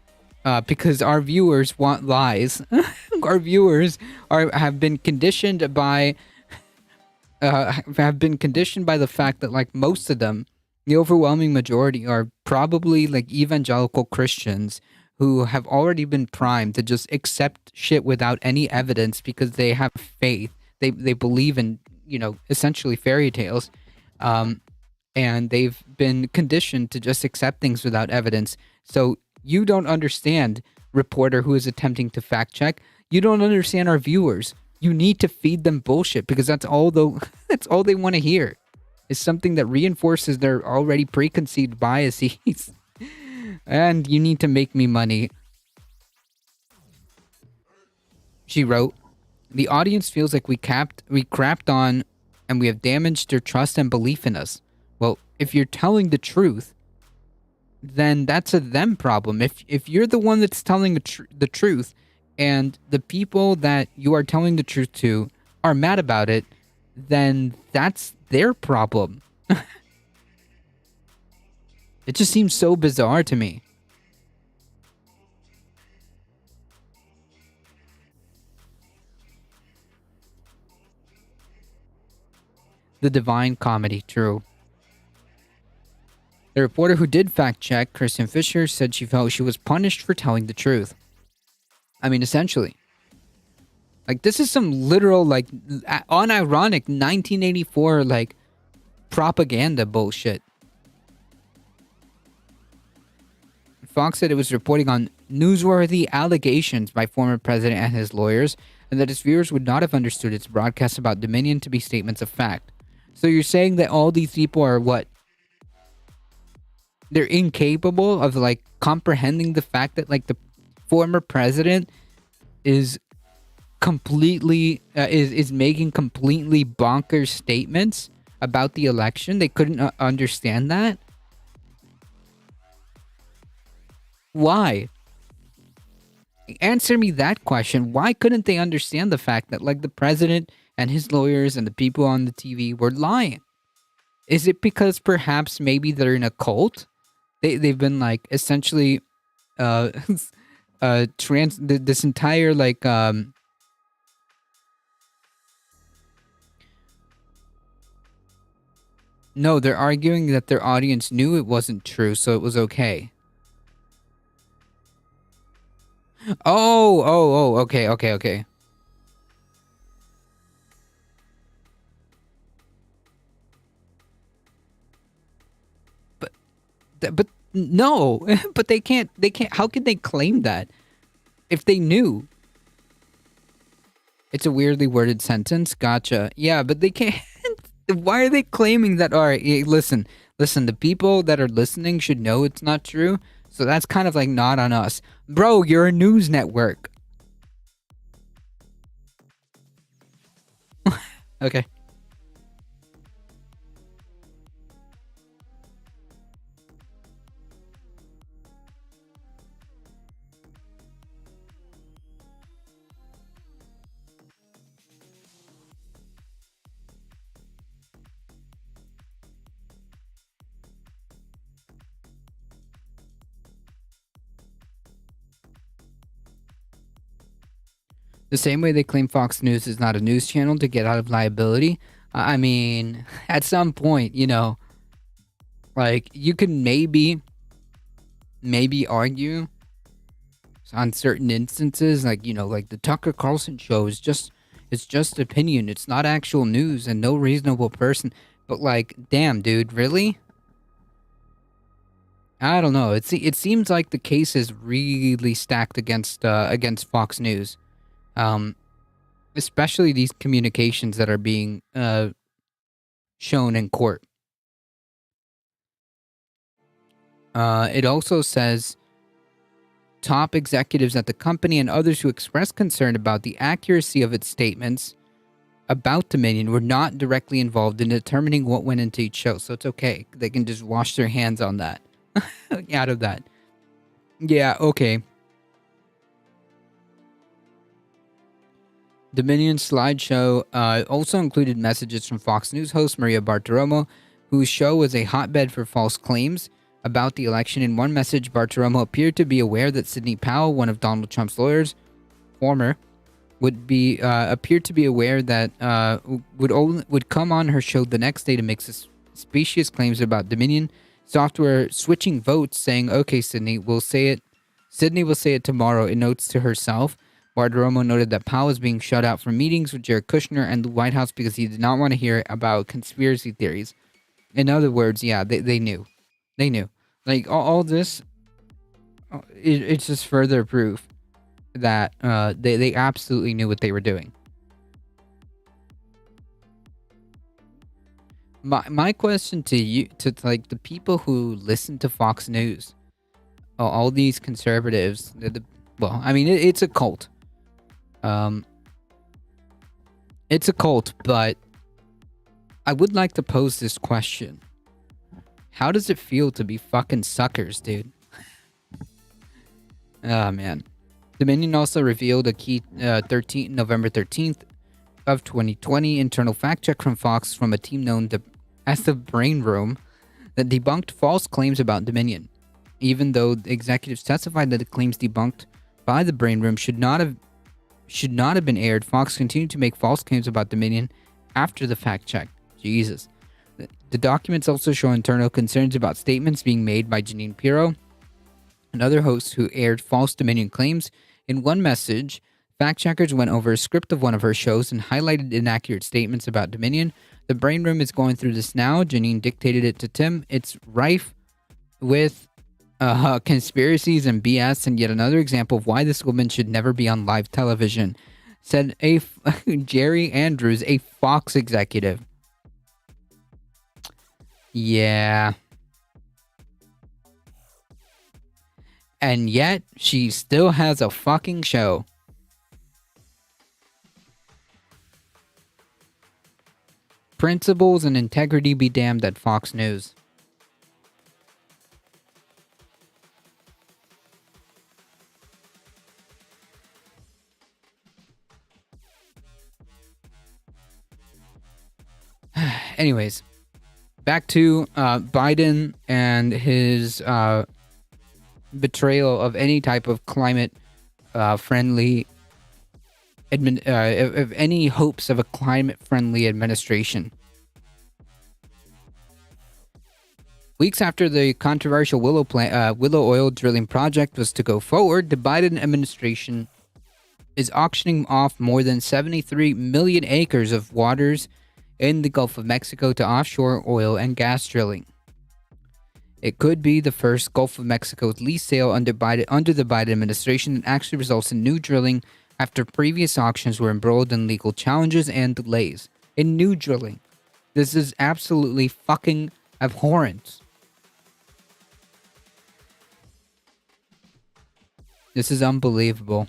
because our viewers want lies. Our viewers have been conditioned by the fact that, like, most of them, the overwhelming majority, are probably like evangelical Christians who have already been primed to just accept shit without any evidence because they have faith. They believe in, essentially fairy tales. And they've been conditioned to just accept things without evidence. So you don't understand, reporter who is attempting to fact check. You don't understand our viewers. You need to feed them bullshit because that's all they want to hear. Is something that reinforces their already preconceived biases. And you need to make me money. She wrote, the audience feels like we crapped on and we have damaged their trust and belief in us. Well, if you're telling the truth, then that's a them problem. If you're the one that's telling the truth and the people that you are telling the truth to are mad about it, then that's their problem. It just seems so bizarre to me. The Divine Comedy, true. The reporter who did fact check, Kristen Fisher, said she felt she was punished for telling the truth. I mean, essentially. Like, this is some literal, like, unironic 1984, like, propaganda bullshit. Fox said it was reporting on newsworthy allegations by former president and his lawyers, and that its viewers would not have understood its broadcasts about Dominion to be statements of fact. So you're saying that all these people are what? They're incapable of, like, comprehending the fact that, like, the former president is completely is making completely bonkers statements about the election. They couldn't understand that. Why? Answer me that question. Why couldn't they understand the fact that, like, the president and his lawyers and the people on the TV were lying? Is it because perhaps maybe they're in a cult? They've been, like, essentially this entire, like, no, they're arguing that their audience knew it wasn't true, so it was okay. Oh, okay. But no, but they can't, how could they claim that if they knew? It's a weirdly worded sentence. Gotcha. Yeah, but they can't. Why are they claiming that? All right, listen, the people that are listening should know it's not true. So that's kind of like not on us. Bro, you're a news network. Okay. The same way they claim Fox News is not a news channel to get out of liability. I mean, at some point, like, you can maybe argue on certain instances, like, like the Tucker Carlson show is just It's just opinion. It's not actual news, and no reasonable person. But like, damn, dude, really? I don't know. It seems like the case is really stacked against Fox News, especially these communications that are being shown in court. It also says top executives at the company and others who expressed concern about the accuracy of its statements about Dominion were not directly involved in determining what went into each show. So it's okay. They can just wash their hands on that. Out of that. Yeah, okay. Dominion slideshow also included messages from Fox News host Maria Bartiromo, whose show was a hotbed for false claims about the election. In one message, Bartiromo appeared to be aware that Sidney Powell, one of Donald Trump's lawyers, appeared to be aware that would come on her show the next day to make suspicious claims about Dominion software switching votes, saying, "Okay, Sidney will say it. Sidney will say it tomorrow." In notes to herself, Bartiromo noted that Powell was being shut out from meetings with Jared Kushner and the White House because he did not want to hear about conspiracy theories. In other words, yeah, they knew. They knew. Like, all this, it's just further proof that they absolutely knew what they were doing. My question to you, to like the people who listen to Fox News, all these conservatives, well, I mean, it's a cult. It's a cult, but I would like to pose this question. How does it feel to be fucking suckers, dude? Oh, man. Dominion also revealed a key November 13th of 2020 internal fact check from Fox from a team known as the Brain Room that debunked false claims about Dominion. Even though the executives testified that the claims debunked by the Brain Room should not have been aired, Fox continued to make false claims about Dominion after the fact check. Jesus. The documents also show internal concerns about statements being made by Jeanine Pirro and other hosts who aired false Dominion claims. In one message, fact checkers went over a script of one of her shows and highlighted inaccurate statements about Dominion. The Brain Room is going through this now. Jeanine dictated it to Tim. It's rife with conspiracies and BS, and yet another example of why this woman should never be on live television, said Jerry Andrews, a Fox executive. Yeah. And yet, she still has a fucking show. Principles and integrity be damned at Fox News. Anyways, back to Biden and his betrayal of any type of climate friendly of any hopes of a climate friendly administration. Weeks after the controversial Willow oil drilling project was to go forward, the Biden administration is auctioning off more than 73 million acres of waters in the Gulf of Mexico to offshore oil and gas drilling. It could be the first Gulf of Mexico lease sale under the Biden administration that actually results in new drilling after previous auctions were embroiled in legal challenges and delays. In new drilling. This is absolutely fucking abhorrent. This is unbelievable.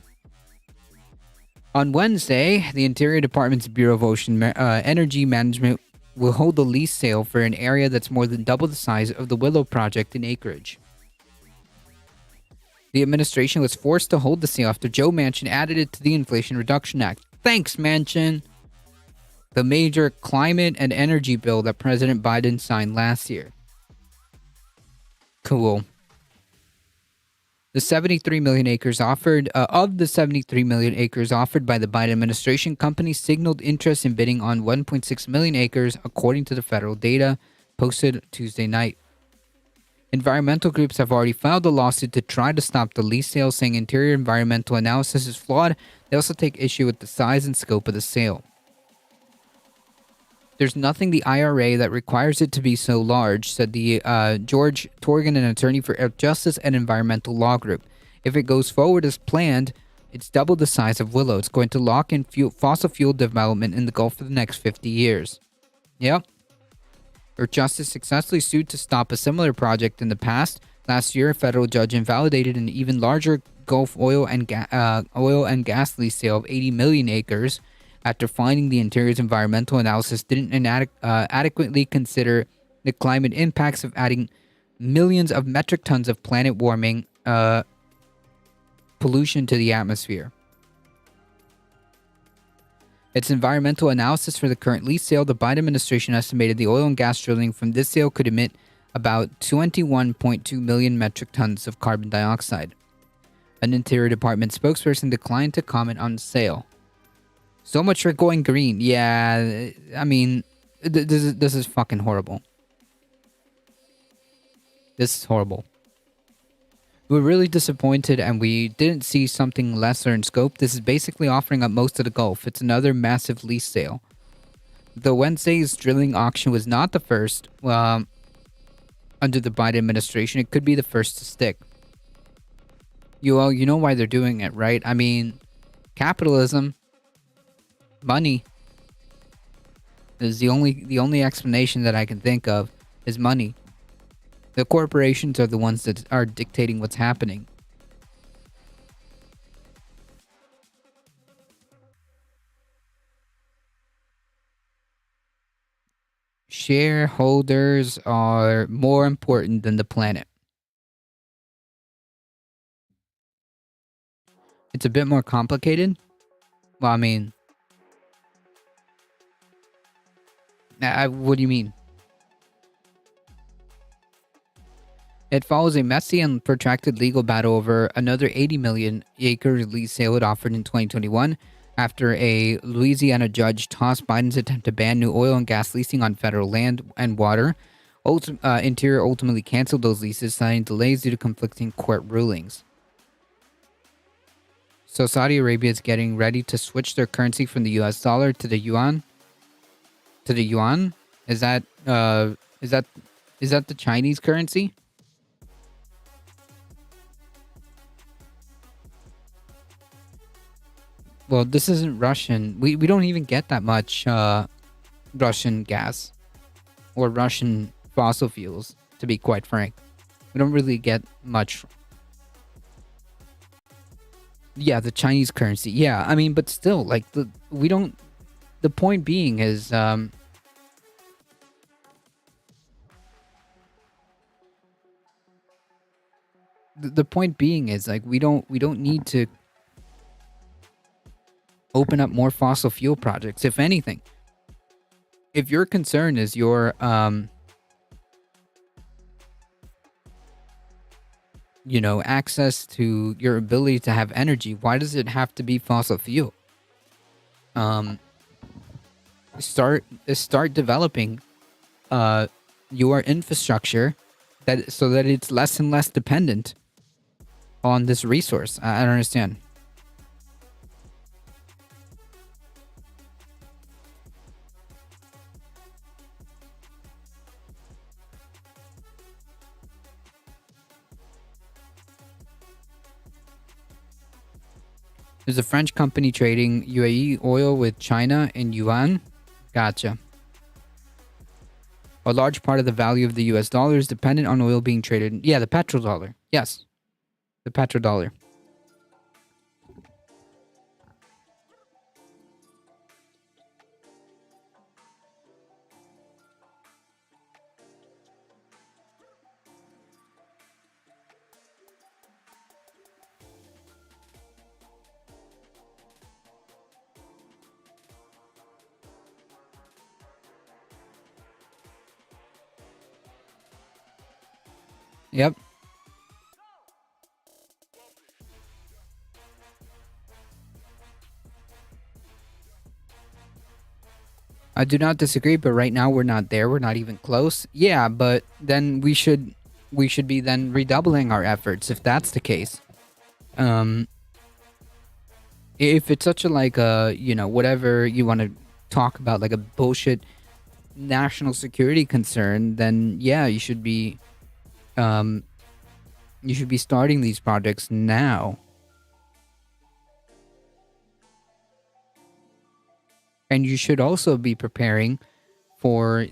On Wednesday, the Interior Department's Bureau of Ocean Energy Management will hold a lease sale for an area that's more than double the size of the Willow project in acreage. The administration was forced to hold the sale after Joe Manchin added it to the Inflation Reduction Act. Thanks, Manchin! The major climate and energy bill that President Biden signed last year. Cool. The 73 million acres offered, of the 73 million acres offered by the Biden administration, companies signaled interest in bidding on 1.6 million acres, according to the federal data posted Tuesday night. Environmental groups have already filed a lawsuit to try to stop the lease sale, saying interior environmental analysis is flawed. They also take issue with the size and scope of the sale. There's nothing the IRA that requires it to be so large, said the George Torgan, an attorney for Justice and Environmental Law Group. If it goes forward as planned, it's double the size of Willow. It's going to lock in fossil fuel development in the Gulf for the next 50 years. Yep. Earth Justice successfully sued to stop a similar project in the past. Last year, a federal judge invalidated an even larger Gulf oil and gas lease sale of 80 million acres after finding the interior's environmental analysis didn't adequately consider the climate impacts of adding millions of metric tons of planet-warming pollution to the atmosphere. Its environmental analysis for the current lease sale, the Biden administration estimated the oil and gas drilling from this sale could emit about 21.2 million metric tons of carbon dioxide. An Interior Department spokesperson declined to comment on the sale. So much for going green. Yeah, I mean, this is fucking horrible. This is horrible. We were really disappointed and we didn't see something lesser in scope. This is basically offering up most of the Gulf. It's another massive lease sale. The Wednesday's drilling auction was not the first under the Biden administration. It could be the first to stick. You know why they're doing it, right? I mean, capitalism, money is the only explanation that I can think of is money. The corporations are the ones that are dictating what's happening. Shareholders are more important than the planet. It's a bit more complicated. Well, I mean, what do you mean? It follows a messy and protracted legal battle over another 80 million acre lease sale it offered in 2021 after a Louisiana judge tossed Biden's attempt to ban new oil and gas leasing on federal land and water. Interior ultimately canceled those leases, citing delays due to conflicting court rulings. So Saudi Arabia is getting ready to switch their currency from the US dollar to the yuan. To the yuan? Is that the Chinese currency? Well, this isn't Russian. We don't even get that much Russian gas or Russian fossil fuels, to be quite frank. We don't really get much. Yeah, the Chinese currency. Yeah, I mean, but still, like, we don't... The point being is... The point being is, like, we don't need to open up more fossil fuel projects. If anything, if your concern is your access to your ability to have energy, why does it have to be fossil fuel? Start developing your infrastructure so that it's less and less dependent on this resource. I don't understand. There's a French company trading UAE oil with China in yuan. Gotcha. A large part of the value of the US dollar is dependent on oil being traded. Yeah, the petrodollar. Yes. The petrodollar. Yep. I do not disagree, but right now we're not there. We're not even close. Yeah, but then we should we should be then redoubling our efforts if that's the case. If it's such a like a whatever you want to talk about, like a bullshit national security concern, then yeah, you should be starting these projects now. And you should also be preparing for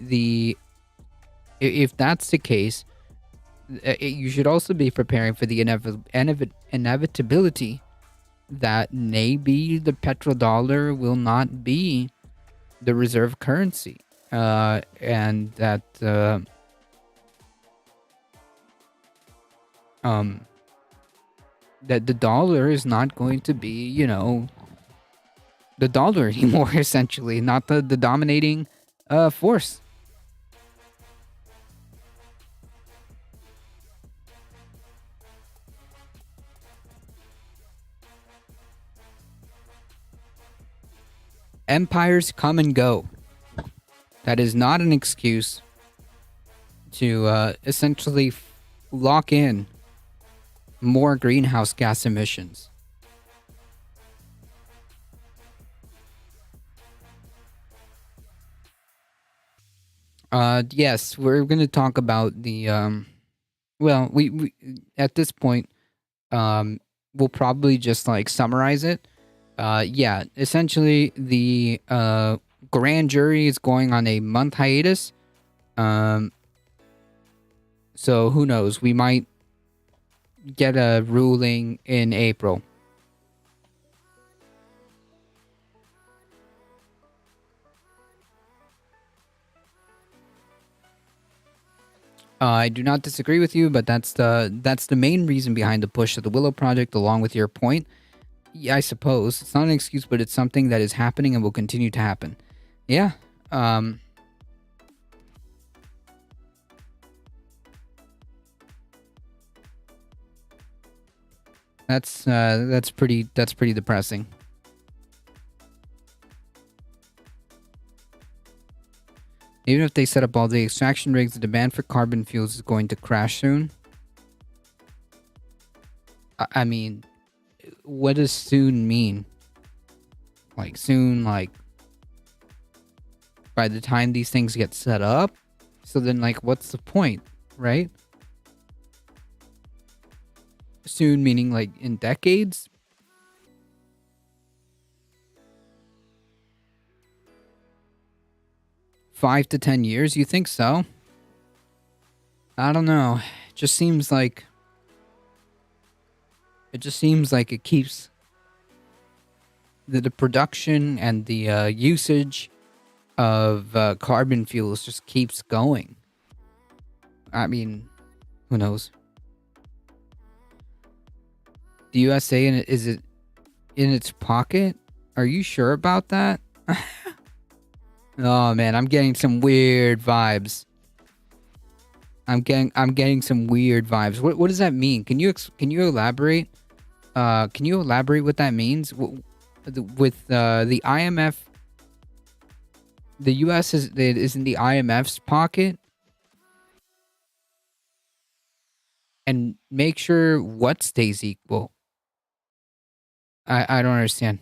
if that's the case, you should also be preparing for the inevitability that maybe the petrodollar will not be the reserve currency, and that that the dollar is not going to be, the dollar anymore, essentially, not the dominating force. Empires come and go. That is not an excuse to essentially lock in more greenhouse gas emissions. Yes, we're going to talk about the well, we at this point we'll probably just like summarize it. Yeah, essentially the grand jury is going on a month hiatus. So who knows? We might get a ruling in April. I do not disagree with you, but that's the main reason behind the push of the Willow Project, along with your point. Yeah, I suppose it's not an excuse, but it's something that is happening and will continue to happen. Yeah. That's pretty depressing. Even if they set up all the extraction rigs, the demand for carbon fuels is going to crash soon. I mean, what does soon mean? Like soon, like by the time these things get set up? So then, like, what's the point, right? Soon meaning like in decades? $5 to 10 years? You think so? I don't know. It just seems like it keeps the production and the usage of carbon fuels just keeps going. I mean, who knows? The USA is it in its pocket? Are you sure about that? Oh man, I'm getting some weird vibes. I'm getting some weird vibes. What does that mean? Can you elaborate? Can you elaborate what that means? With the IMF, the US is in the IMF's pocket, and make sure what stays equal. I don't understand.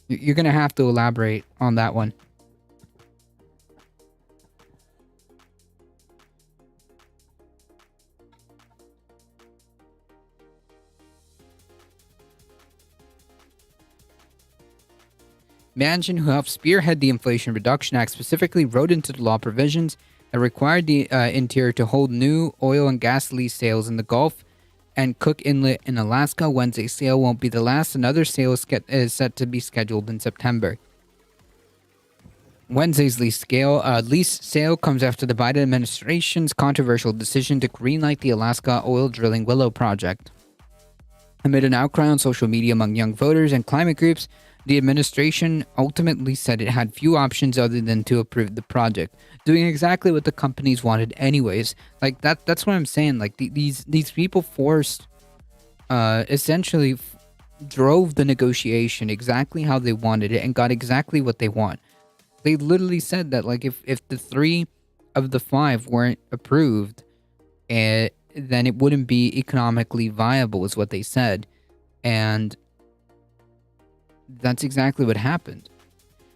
You're gonna have to elaborate on that one. Manchin, who helped spearhead the Inflation Reduction Act, specifically wrote into the law provisions that required the Interior to hold new oil and gas lease sales in the Gulf and Cook Inlet in Alaska. Wednesday's sale won't be the last. Another sale is set to be scheduled in September. Wednesday's lease sale comes after the Biden administration's controversial decision to greenlight the Alaska oil drilling Willow project. Amid an outcry on social media among young voters and climate groups, the administration ultimately said it had few options other than to approve the project, doing exactly what the companies wanted anyways. Like that's what I'm saying. Like these people essentially drove the negotiation exactly how they wanted it and got exactly what they want. They literally said that like if the three of the 5 weren't approved, then it wouldn't be economically viable, is what they said. And that's exactly what happened.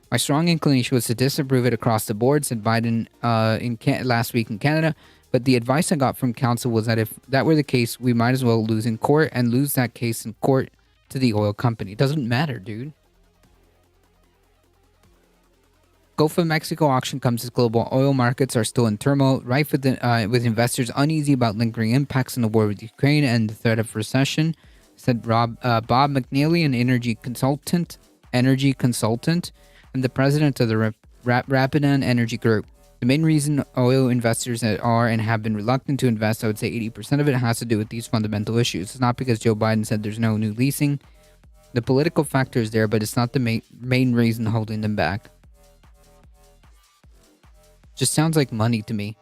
My strong inclination was to disapprove it across the board, said Biden last week in Canada. But the advice I got from counsel was that if that were the case, we might as well lose in court and lose that case in court to the oil company. It doesn't matter, dude. Gulf of Mexico auction comes as global oil markets are still in turmoil, rife with investors uneasy about lingering impacts in the war with Ukraine and the threat of recession, said Bob McNeely, an energy consultant, and the president of the Rapidan Energy Group. The main reason oil investors are and have been reluctant to invest, I would say 80% of it has to do with these fundamental issues. It's not because Joe Biden said there's no new leasing. The political factor is there, but it's not the main reason holding them back. Just sounds like money to me.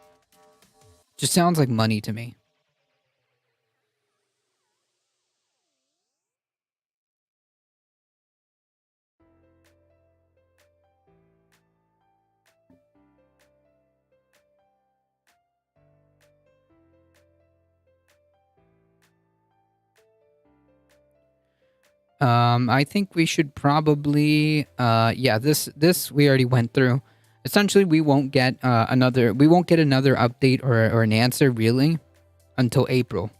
I think we should probably, this we already went through. Essentially, we won't get another update or an answer really until April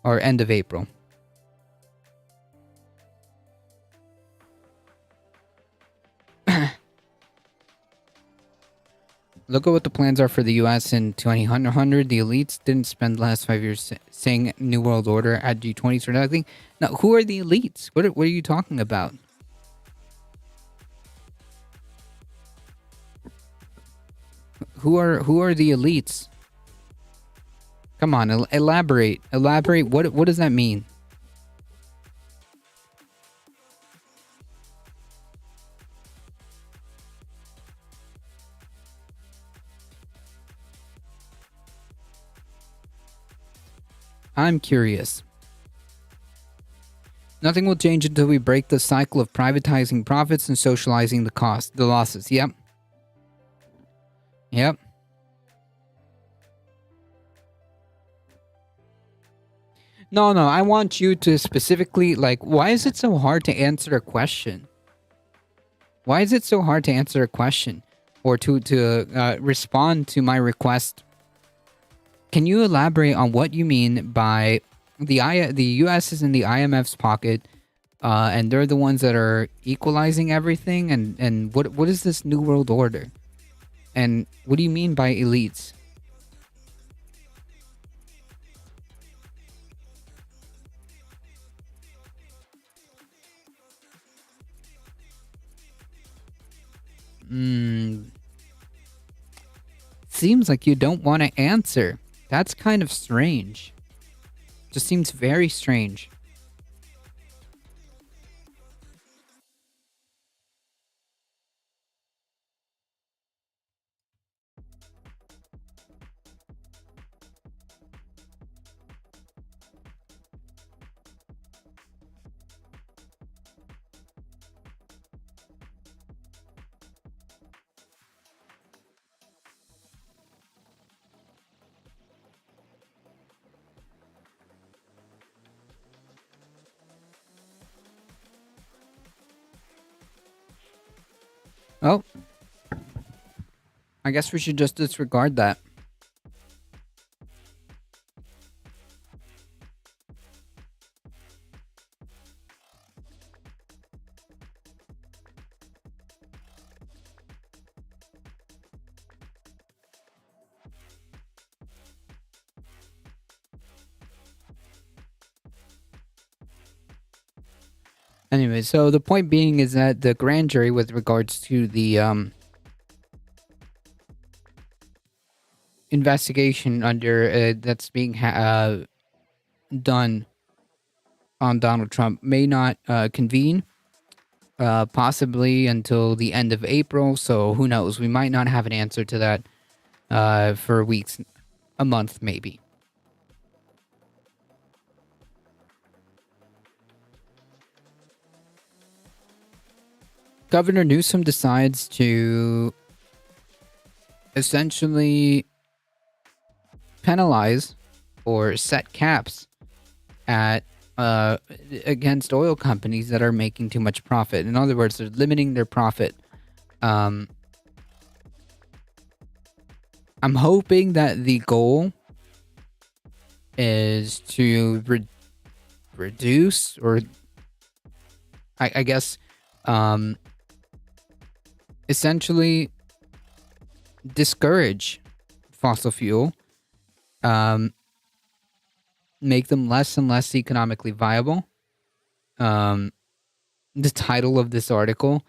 or end of April. Look at what the plans are for the U.S. in 2100. The elites didn't spend the last 5 years saying New World Order at G20 or nothing. Now, who are the elites? What are you talking about? Who are the elites? Come on, elaborate. What does that mean? I'm curious. Nothing will change until we break the cycle of privatizing profits and socializing the losses. Yep. No, I want you to specifically, why is it so hard to answer a question? Why is it so hard to answer a question or to respond to my request? Can you elaborate on what you mean by the U.S. is in the IMF's pocket, and they're the ones that are equalizing everything? And what is this New World Order? And what do you mean by elites? Seems like you don't want to answer. That's kind of strange. Just seems very strange. Oh. I guess we should just disregard that. Anyway, so the point being is that the grand jury with regards to the investigation under that's being done on Donald Trump may not convene possibly until the end of April. So who knows? We might not have an answer to that for weeks, a month maybe. Governor Newsom decides to essentially penalize or set caps at against oil companies that are making too much profit. In other words, they're limiting their profit. I'm hoping that the goal is to reduce, or I guess essentially discourage fossil fuel, make them less and less economically viable. The title of this article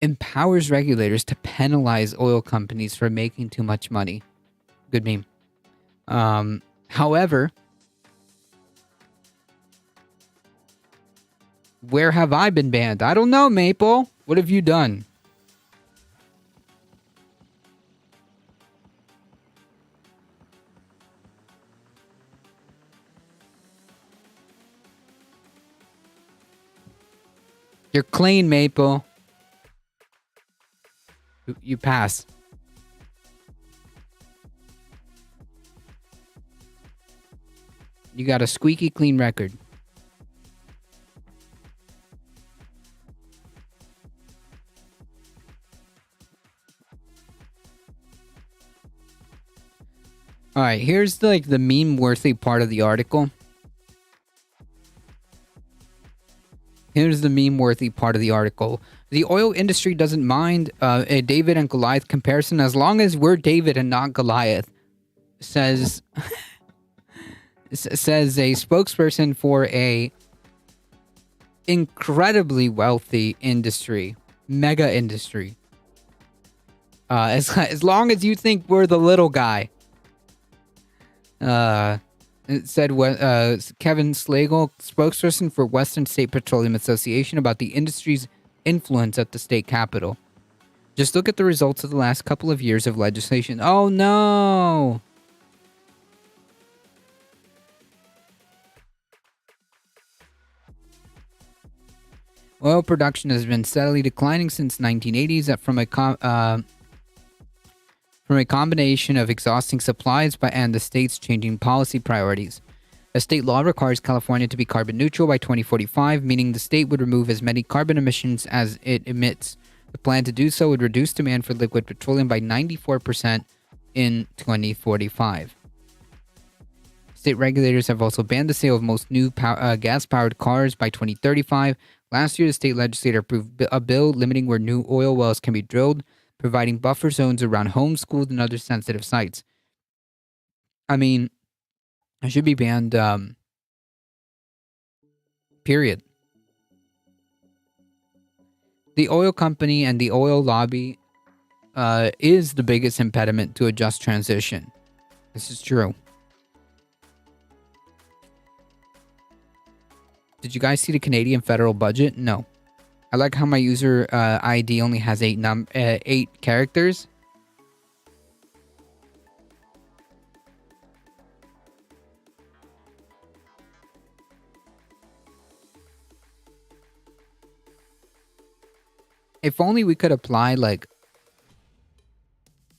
empowers regulators to penalize oil companies for making too much money. Good meme. However, where have I been banned? I don't know, Maple. What have you done? You're clean, Maple. You pass. You got a squeaky clean record. All right, here's the meme-worthy part of the article. Here's the meme-worthy part of the article. The oil industry doesn't mind a David and Goliath comparison as long as we're David and not Goliath, says says a spokesperson for a incredibly wealthy industry, mega industry. As long as you think we're the little guy. It said Kevin Slagle, spokesperson for Western State Petroleum Association, about the industry's influence at the state capitol. Just look at the results of the last couple of years of legislation. Oh no! Oil production has been steadily declining since 1980s from a combination of exhausting supplies and the state's changing policy priorities. A state law requires California to be carbon neutral by 2045, meaning the state would remove as many carbon emissions as it emits. The plan to do so would reduce demand for liquid petroleum by 94% in 2045. State regulators have also banned the sale of most new gas-powered cars by 2035. Last year, the state legislature approved a bill limiting where new oil wells can be drilled, providing buffer zones around homes, schools, and other sensitive sites. I mean, it should be banned, period. The oil company and the oil lobby is the biggest impediment to a just transition. This is true. Did you guys see the Canadian federal budget? No. I like how my user ID only has 8 characters. If only we could apply like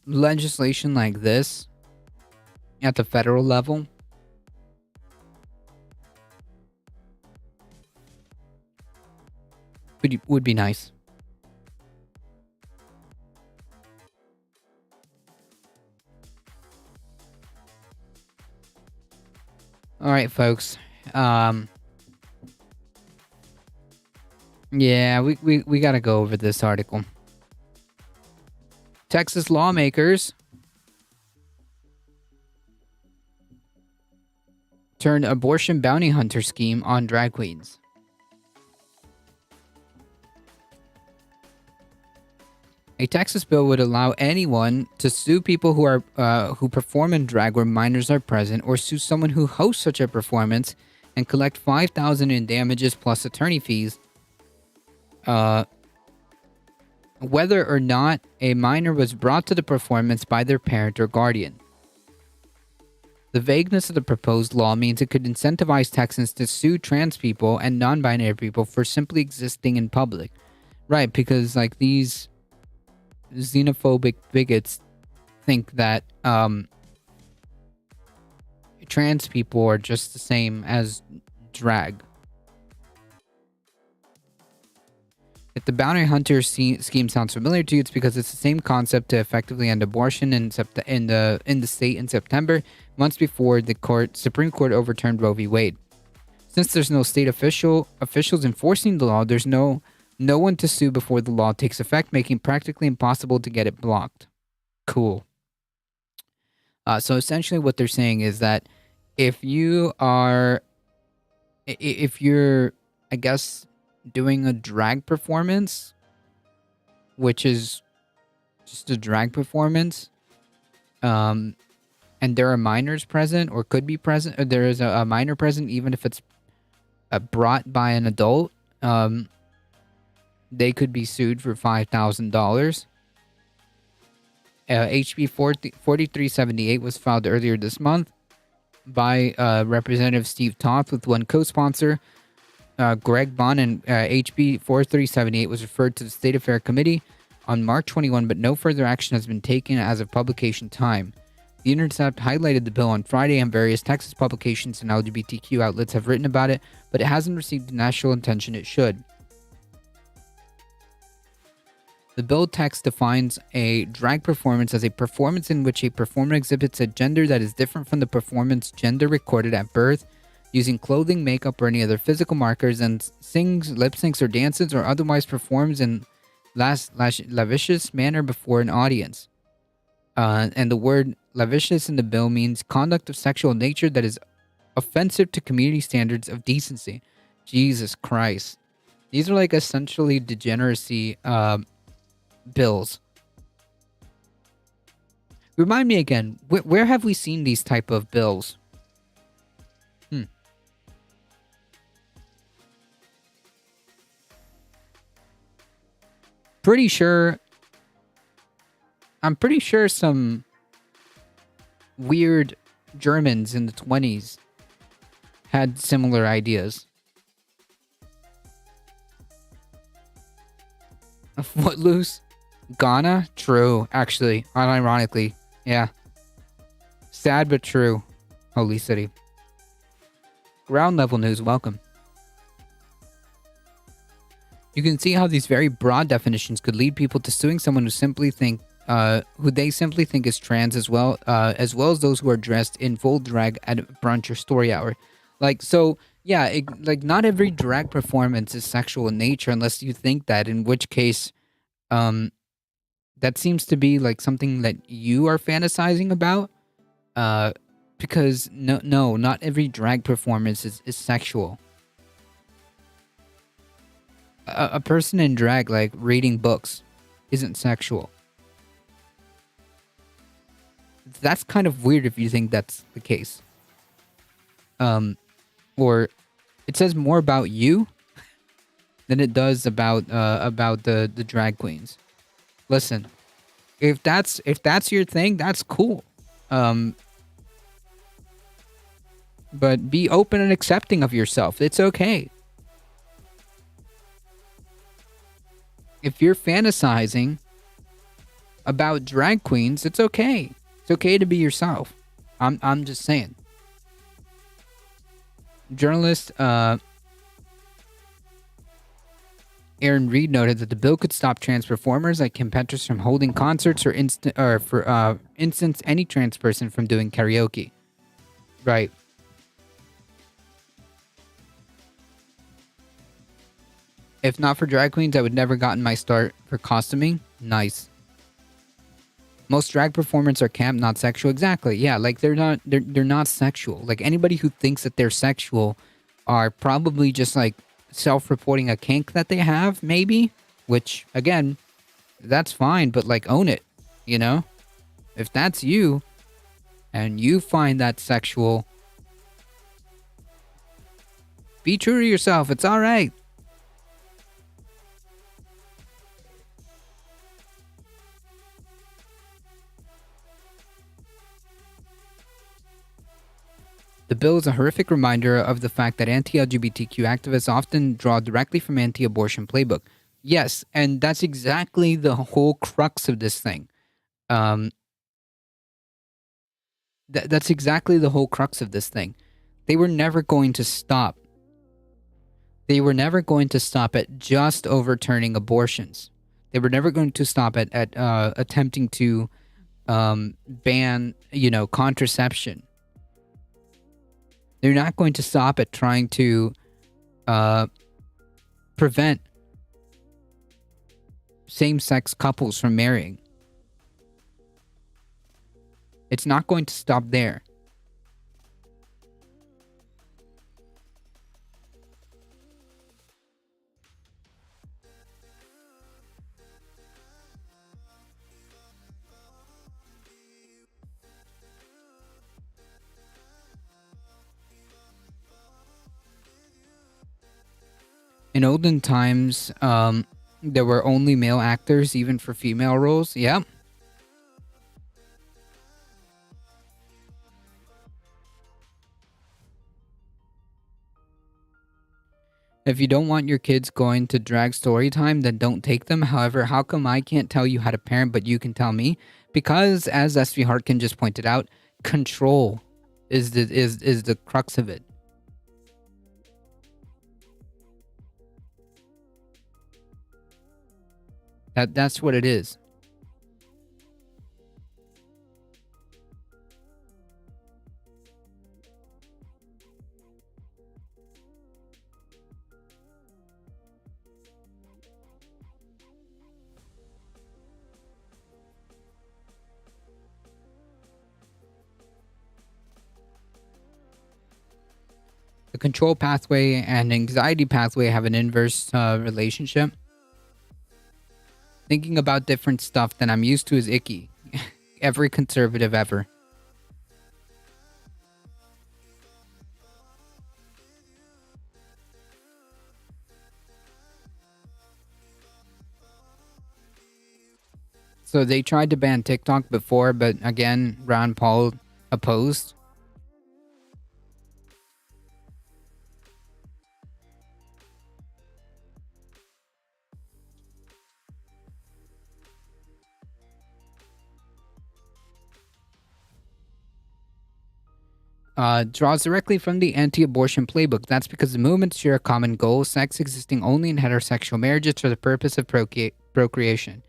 legislation like this at the federal level. Would be nice. All right, folks. Yeah, we got to go over this article. Texas lawmakers turned abortion bounty hunter scheme on drag queens. A Texas bill would allow anyone to sue people who perform in drag where minors are present, or sue someone who hosts such a performance and collect $5,000 in damages plus attorney fees, whether or not a minor was brought to the performance by their parent or guardian. The vagueness of the proposed law means it could incentivize Texans to sue trans people and non-binary people for simply existing in public. Right, because like these xenophobic bigots think that trans people are just the same as drag. If the bounty hunter scheme sounds familiar to you, it's because it's the same concept to effectively end abortion in the state in September, months before the Supreme Court overturned Roe v. Wade. Since there's no state officials enforcing the law, there's no one to sue before the law takes effect, making it practically impossible to get it blocked. Cool. So essentially what they're saying is that if you're, I guess, doing a drag performance, which is just a drag performance, and there are minors present or could be present, or there is a minor present, even if it's brought by an adult, they could be sued for $5,000. HB 4378 was filed earlier this month by Representative Steve Toth with one co-sponsor, Greg Bond, and HB 4378 was referred to the State Affairs Committee on March 21, but no further action has been taken as of publication time. The Intercept highlighted the bill on Friday, and various Texas publications and LGBTQ outlets have written about it, but it hasn't received the national attention it should. The bill text defines a drag performance as a performance in which a performer exhibits a gender that is different from the performance gender recorded at birth, using clothing, makeup, or any other physical markers, and sings, lip syncs, or dances, or otherwise performs in lascivious manner before an audience. And the word lascivious in the bill means conduct of sexual nature that is offensive to community standards of decency. Jesus Christ. These are like essentially degeneracy bills. Remind me again, where have we seen these type of bills? I'm pretty sure some weird Germans in the 20s had similar ideas. Footloose? Ghana? True, actually. Unironically. Yeah. Sad but true. Holy City. Ground level news, welcome. You can see how these very broad definitions could lead people to suing someone who they simply think is trans, as well as those who are dressed in full drag at brunch or story hour. Like, so, yeah, not every drag performance is sexual in nature, unless you think that, in which case, that seems to be like something that you are fantasizing about. Because no, not every drag performance is sexual. A person in drag, like reading books, isn't sexual. That's kind of weird if you think that's the case. Or it says more about you than it does about the drag queens. Listen, if that's your thing, that's cool. But be open and accepting of yourself. It's okay. If you're fantasizing about drag queens, it's okay. It's okay to be yourself. I'm just saying. Journalist Aaron Reed noted that the bill could stop trans performers like Kim Petras from holding concerts, or instance any trans person from doing karaoke. Right. If not for drag queens, I would never gotten my start for costuming. Nice. Most drag performers are camp, not sexual. Exactly. Yeah, like they're not sexual. Like anybody who thinks that they're sexual are probably just like self-reporting a kink that they have, maybe. Which again, that's fine, but like own it, you know? If that's you and you find that sexual, be true to yourself. It's all right. The bill is a horrific reminder of the fact that anti-LGBTQ activists often draw directly from anti-abortion playbook. Yes, and that's exactly the whole crux of this thing. Um, that's exactly the whole crux of this thing. They were never going to stop. They were never going to stop at just overturning abortions. They were never going to stop at attempting to ban, contraception. They're not going to stop at trying to prevent same-sex couples from marrying. It's not going to stop there. In olden times, there were only male actors, even for female roles. Yep. If you don't want your kids going to drag story time, then don't take them. However, how come I can't tell you how to parent, but you can tell me? Because, as SV Hartkin just pointed out, control is the crux of it. That's what it is. The control pathway and anxiety pathway have an inverse relationship. Thinking about different stuff than I'm used to is icky. Every conservative ever. So they tried to ban TikTok before, but again, Ron Paul opposed. Draws directly from the anti-abortion playbook. That's because the movements share a common goal: sex existing only in heterosexual marriages for the purpose of procreation.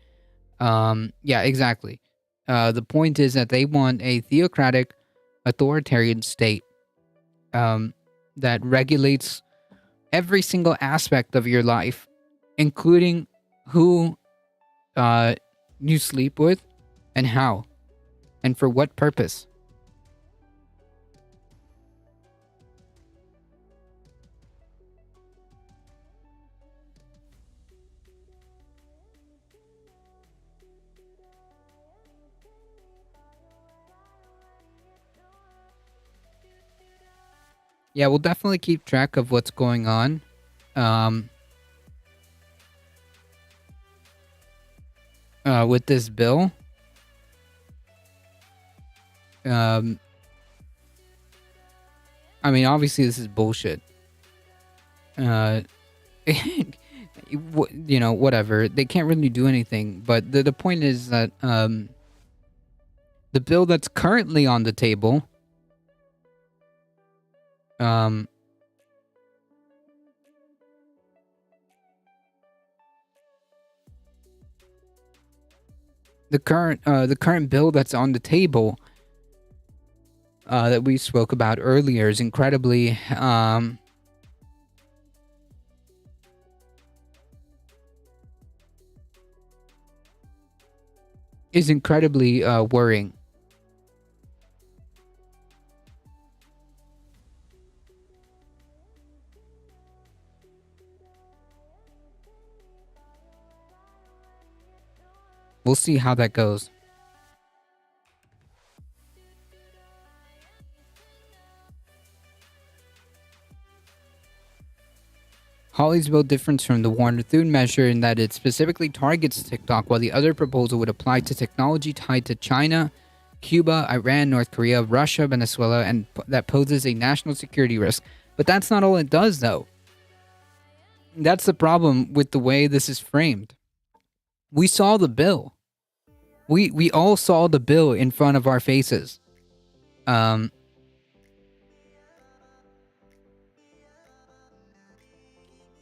Yeah, exactly. The point is that they want a theocratic, authoritarian state that regulates every single aspect of your life, including who you sleep with and how and for what purpose. Yeah, we'll definitely keep track of what's going on. With this bill. I mean, obviously, this is bullshit. Whatever. They can't really do anything. But the point is that the bill that's currently on the table. The current bill that's on the table that we spoke about earlier is incredibly worrying. We'll see how that goes. Hawley's bill differs from the Warner-Thune measure in that it specifically targets TikTok, while the other proposal would apply to technology tied to China, Cuba, Iran, North Korea, Russia, Venezuela, and that poses a national security risk. But that's not all it does, though. That's the problem with the way this is framed. We saw the bill. We all saw the bill in front of our faces.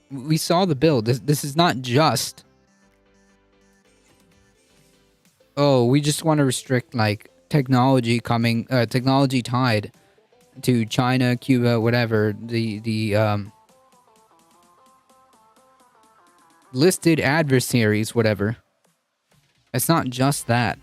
We saw the bill. This is not just, oh, we just want to restrict like technology tied to China, Cuba, whatever, the listed adversaries, whatever. It's not just that.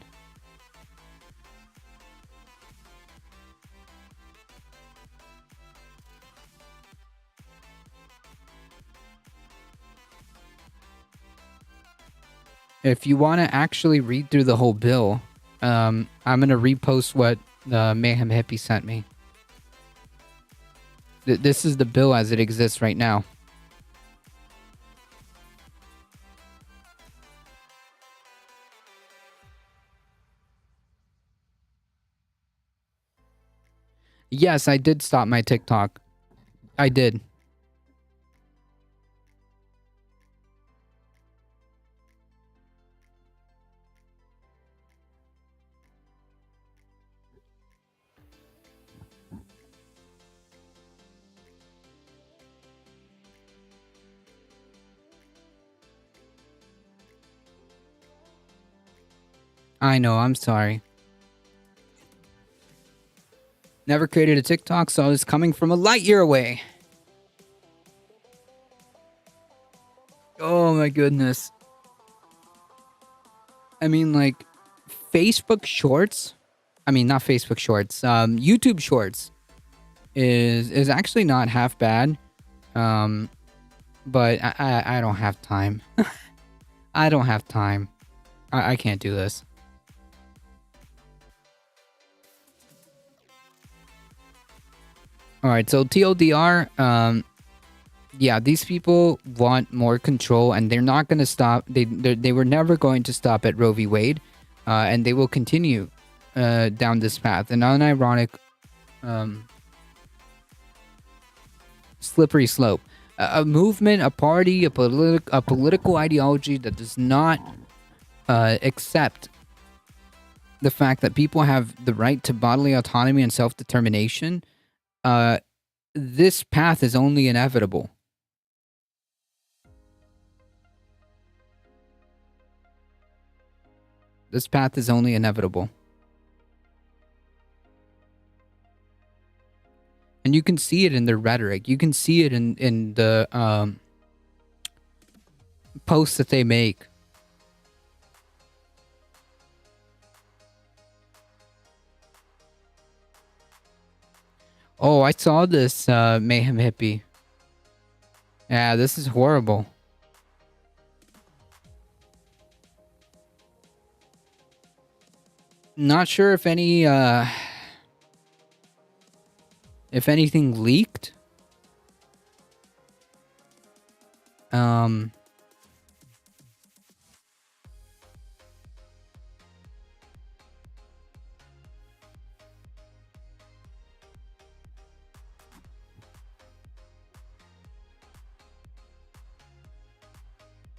If you want to actually read through the whole bill, I'm going to repost what Mayhem Hippie sent me. This is the bill as it exists right now. Yes, I did stop my TikTok. I did. I know, I'm sorry. Never created a TikTok, saw this coming from a light year away. Oh my goodness. I mean, like, Facebook Shorts. I mean, not Facebook Shorts. YouTube Shorts is actually not half bad. But I don't have time. I don't have time. I can't do this. All right, so TLDR, yeah, these people want more control, and they're not going to stop. They were never going to stop at Roe v. Wade, and they will continue down this path. An unironic, slippery slope. A movement, a party, a political ideology that does not accept the fact that people have the right to bodily autonomy and self-determination. This path is only inevitable. This path is only inevitable. And you can see it in their rhetoric. You can see it in the posts that they make. Oh, I saw this, Mayhem Hippie. Yeah, this is horrible. Not sure if anything leaked.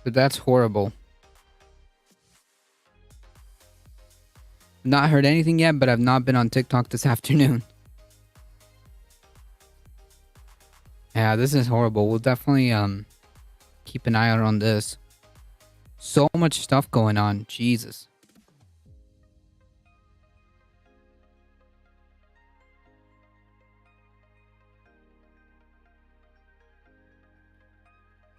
But that's horrible. Not heard anything yet, but I've not been on TikTok this afternoon. Yeah, this is horrible. We'll definitely keep an eye out on this. So much stuff going on. Jesus.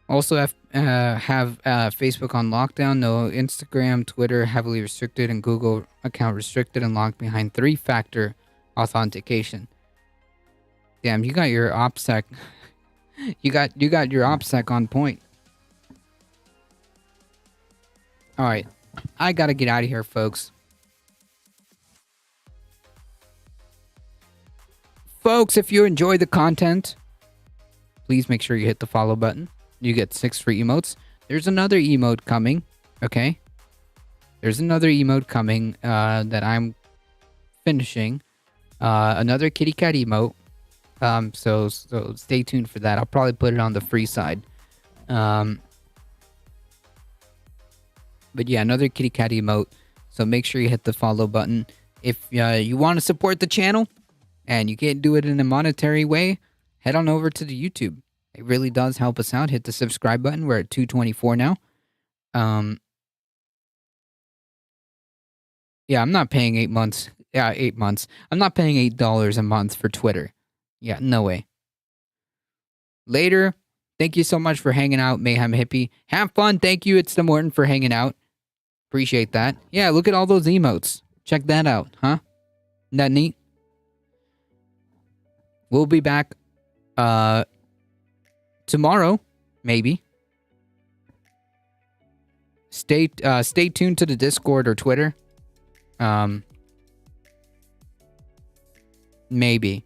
Also have Facebook on lockdown, no Instagram, Twitter heavily restricted, and Google account restricted and locked behind 3-factor authentication. Damn, you got your OPSEC. you got your OPSEC on point. All right, I gotta get out of here, folks. Folks, if you enjoy the content, please make sure you hit the follow button. You get 6 free emotes. There's another emote coming, okay? There's another emote coming that I'm finishing. Another kitty cat emote. So stay tuned for that. I'll probably put it on the free side. But yeah, another kitty cat emote. So make sure you hit the follow button. If you want to support the channel and you can't do it in a monetary way, head on over to the YouTube. It really does help us out. Hit the subscribe button. We're at 224 now. Yeah, I'm not paying 8 months. Yeah, 8 months. I'm not paying $8 a month for Twitter. Yeah, no way. Later. Thank you so much for hanging out, Mayhem Hippie. Have fun. Thank you, It's the Morton, for hanging out. Appreciate that. Yeah, look at all those emotes. Check that out, huh? Isn't that neat? We'll be back tomorrow, maybe. Stay tuned to the Discord or Twitter. Maybe.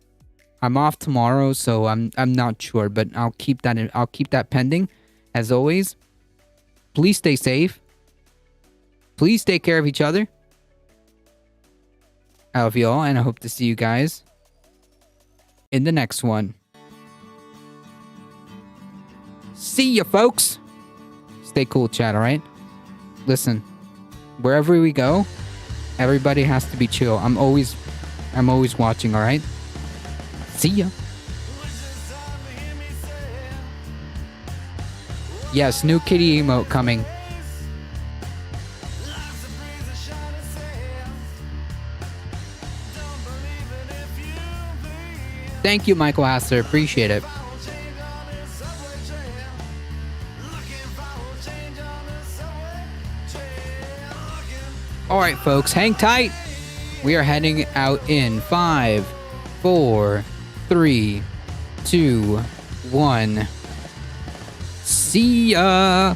I'm off tomorrow, so I'm not sure, but I'll keep that pending. As always, please stay safe. Please take care of each other. I love you all, and I hope to see you guys in the next one. See ya, folks. Stay cool, chat, alright? Listen, wherever we go, everybody has to be chill. I'm always watching, alright? See ya. Yes, new kitty emote coming. Thank you, Michael Astor. Appreciate it. Alright, folks, hang tight. We are heading out in 5, 4, 3, 2, 1. See ya!